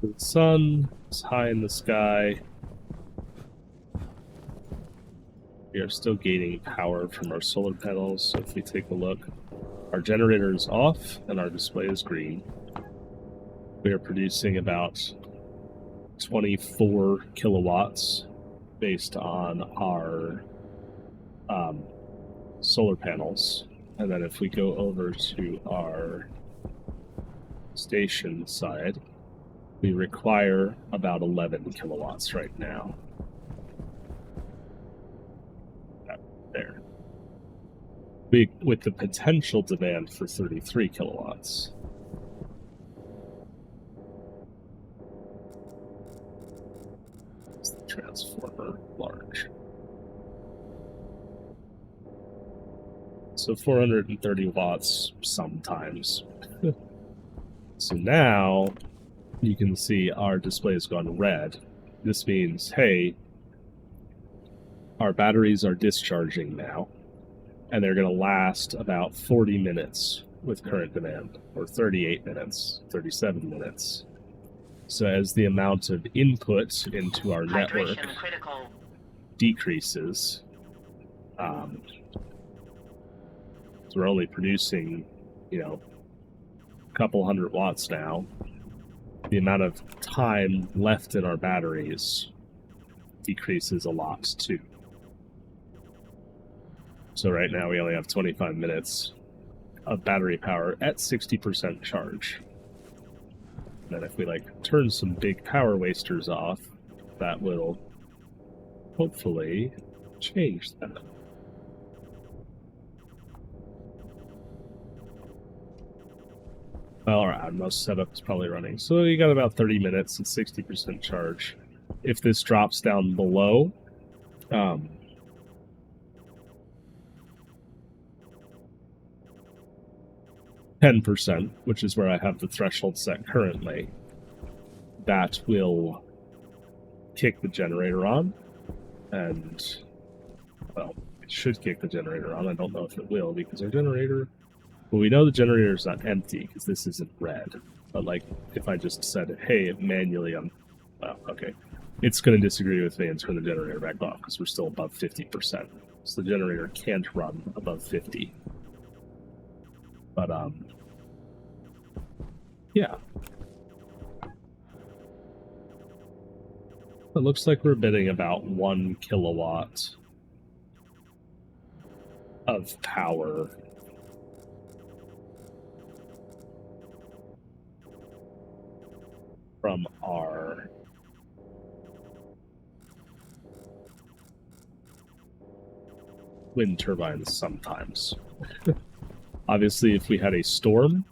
The sun is high in the sky. We are still gaining power from our solar panels, so if we take a look, our generator is off and our display is green. We are producing about 24 kilowatts based on our solar panels. And then if we go over to our station side, We require about 11 kilowatts right now. There. With the potential demand for 33 kilowatts. It's the transformer large. So 430 watts sometimes. So now you can see our display has gone red. This means, hey, our batteries are discharging now, and they're going to last about 40 minutes with current demand, or 38 minutes, 37 minutes. So as the amount of input into our network decreases, so we're only producing, a couple hundred watts now, the amount of time left in our batteries decreases a lot too. So right now we only have 25 minutes of battery power at 60% charge. And then if we turn some big power wasters off, that will hopefully change that. Well, our most setup is probably running. So you got about 30 minutes at 60% charge. If this drops down below 10%, which is where I have the threshold set currently, that will kick the generator on, and, well, it should kick the generator on. I don't know if it will, because our generator, well, we know the generator is not empty, because this isn't red. But, if I just said, hey, manually, well, okay. It's going to disagree with me and turn the generator back off, because we're still above 50%. So the generator can't run above 50. But, yeah. It looks like we're bidding about 1 kilowatt of power from our wind turbines sometimes. Obviously, if we had a storm,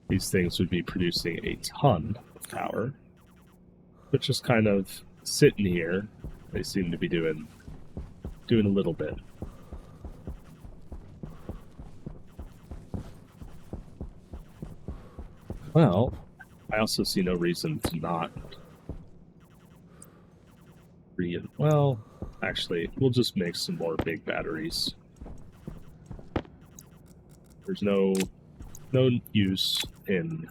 these things would be producing a ton of power. But just kind of sitting here, they seem to be doing a little bit. Well, I also see no reason to not well, actually, we'll just make some more big batteries. There's no use in...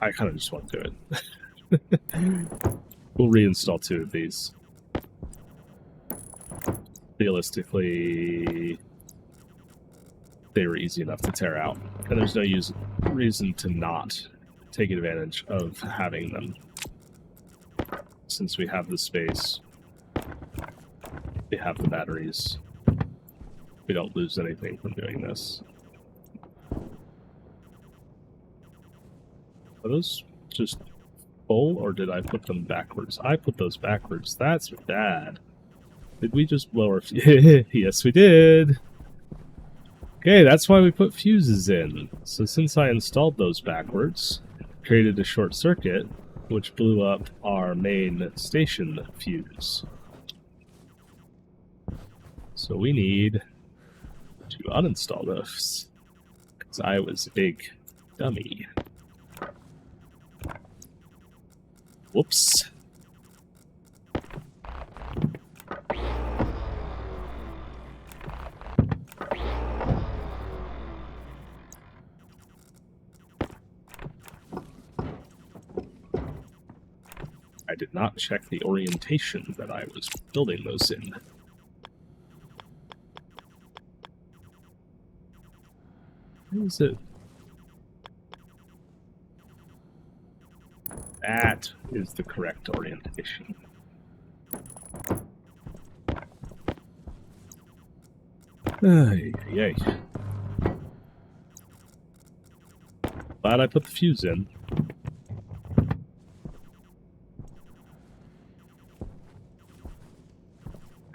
I kind of just want to do it. We'll reinstall 2 of these. Realistically, they were easy enough to tear out, and there's no reason to not take advantage of having them. Since we have the space, we have the batteries, we don't lose anything from doing this. Are those just full, or did I put them backwards? I put those backwards. That's bad. Did we just blow our... Yes, we did! Okay, that's why we put fuses in. So since I installed those backwards, created a short circuit, which blew up our main station fuse. So we need to uninstall those, because I was a big dummy. Whoops. I did not check the orientation that I was building those in. Where is it? That is the correct orientation. Ay. Glad I put the fuse in.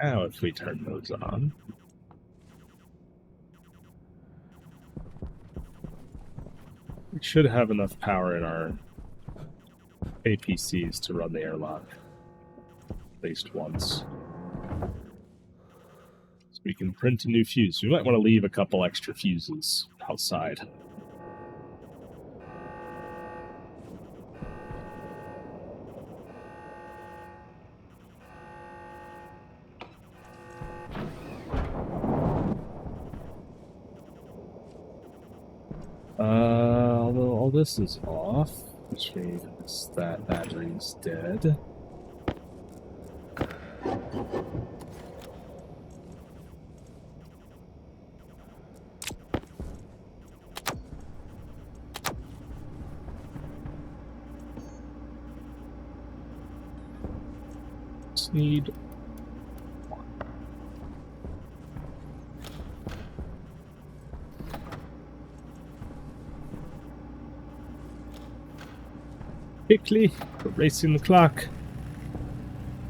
Now if we turn those on... we should have enough power in our APCs to run the airlock. At least once. So we can print a new fuse. We might want to leave a couple extra fuses outside. Although all this is off, which means that battery's dead. Just need quickly, we're racing the clock.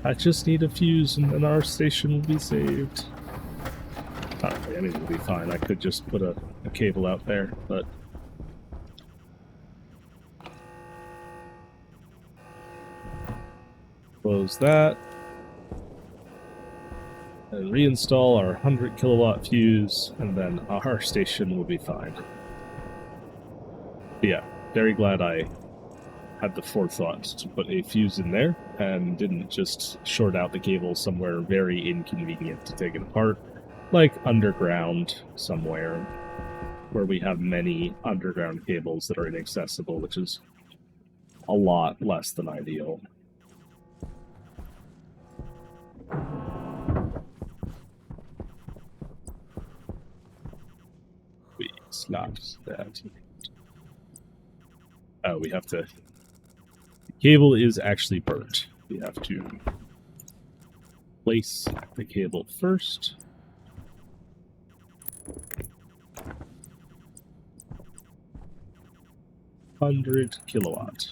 I just need a fuse and then our station will be saved. Honestly, anything will be fine. I could just put a cable out there, but... close that. And reinstall our 100 kilowatt fuse, and then our station will be fine. But yeah, very glad I had the forethought to put a fuse in there and didn't just short out the cable somewhere very inconvenient to take it apart, like underground somewhere where we have many underground cables that are inaccessible, which is a lot less than ideal. We slapped that. Oh, we have to... cable is actually burnt. We have to place the cable first. $100 kilowatt.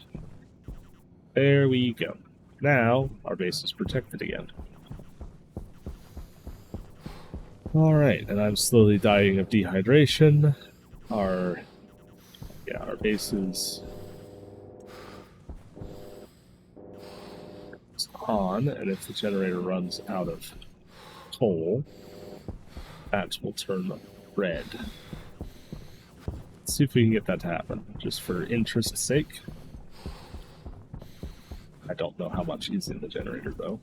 There we go. Now our base is protected again. Alright, and I'm slowly dying of dehydration. Our base is on, and if the generator runs out of coal, that will turn red. Let's see if we can get that to happen, just for interest's sake. I don't know how much is in the generator, though.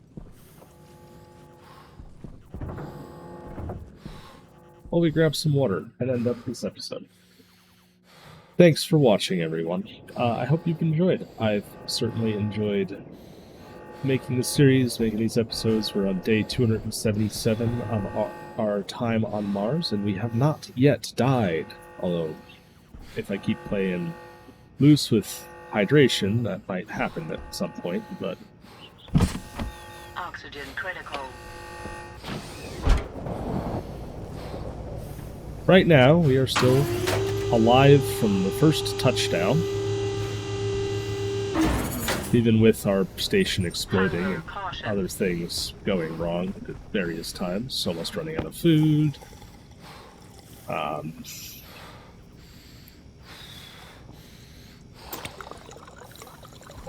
Well, we grab some water and end up this episode. Thanks for watching, everyone. I hope you've enjoyed. I've certainly enjoyed making this series, making these episodes. We're on day 277 of our time on Mars, and we have not yet died. Although, if I keep playing loose with hydration, that might happen at some point, but... Oxygen critical. Right now, we are still alive from the first touchdown. Even with our station exploding and other things going wrong at various times. Almost running out of food. Almost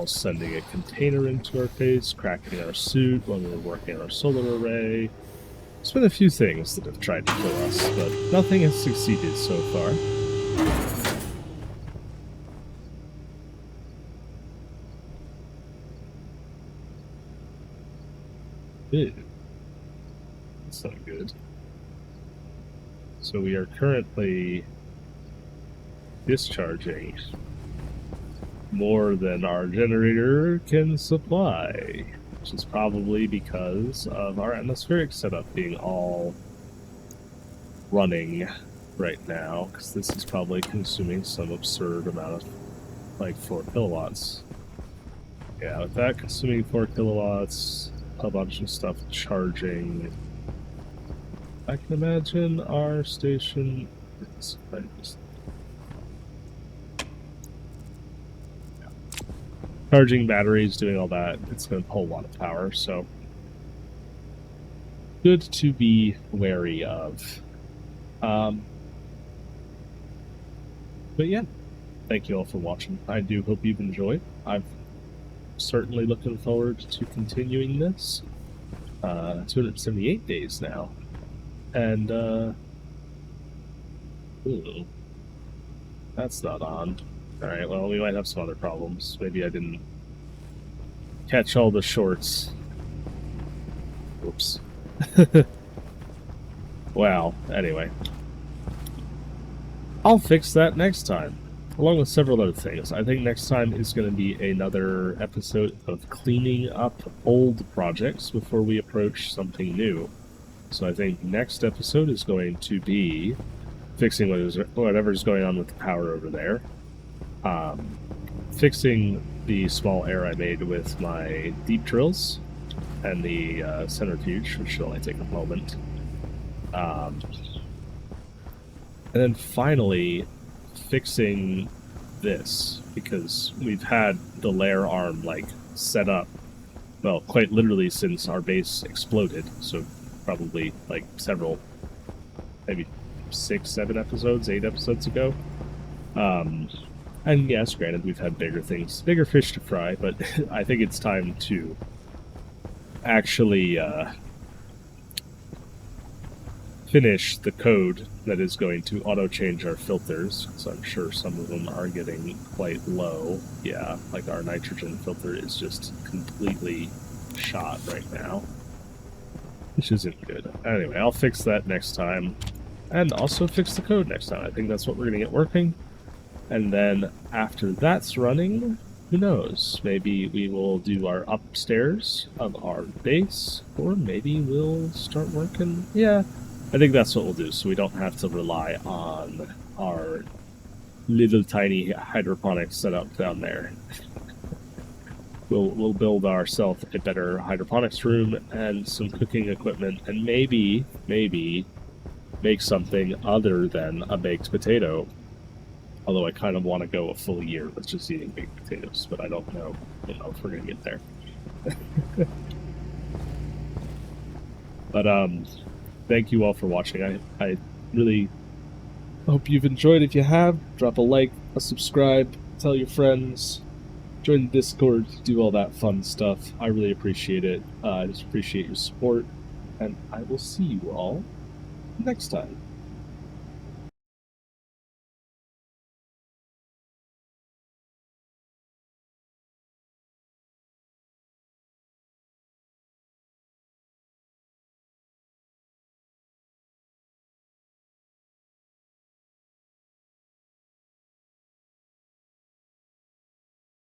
sending a container into our face, cracking our suit when we were working on our solar array. There's been a few things that have tried to kill us, but nothing has succeeded so far. Ew. That's not good. So we are currently discharging more than our generator can supply, which is probably because of our atmospheric setup being all running right now, because this is probably consuming some absurd amount of, like, 4 kilowatts. Yeah, with that consuming 4 kilowatts, a bunch of stuff charging. I can imagine our station is charging batteries, doing all that, it's going to pull a lot of power, so good to be wary of. But yeah, thank you all for watching. I do hope you've enjoyed. I'm certainly looking forward to continuing this. 278 days now. And, ooh, that's not on. Alright, well, we might have some other problems. Maybe I didn't catch all the shorts. Oops. Wow, anyway. I'll fix that next time, along with several other things. I think next time is going to be another episode of cleaning up old projects before we approach something new. So I think next episode is going to be fixing whatever's going on with the power over there. Fixing the small error I made with my deep drills and the centrifuge, which should only take a moment. And then finally fixing this, because we've had the layer arm like set up, well, quite literally since our base exploded, so probably like several, maybe 6, 7 episodes, 8 episodes ago. And yes, granted, we've had bigger things, bigger fish to fry, but I think it's time to actually finish the code that is going to auto-change our filters, because I'm sure some of them are getting quite low. Yeah, like our nitrogen filter is just completely shot right now, which isn't good. Anyway, I'll fix that next time, and also fix the code next time. I think that's what we're going to get working. And then after that's running, who knows? Maybe we will do our upstairs of our base, or maybe we'll start working. Yeah, I think that's what we'll do, so we don't have to rely on our little tiny hydroponics setup down there. We'll build ourselves a better hydroponics room and some cooking equipment, and maybe make something other than a baked potato. Although I kind of want to go a full year with just eating baked potatoes, but I don't know if we're going to get there. But, thank you all for watching. I really hope you've enjoyed. If you have, drop a like, a subscribe, tell your friends, join the Discord, do all that fun stuff. I really appreciate it. I just appreciate your support, and I will see you all next time.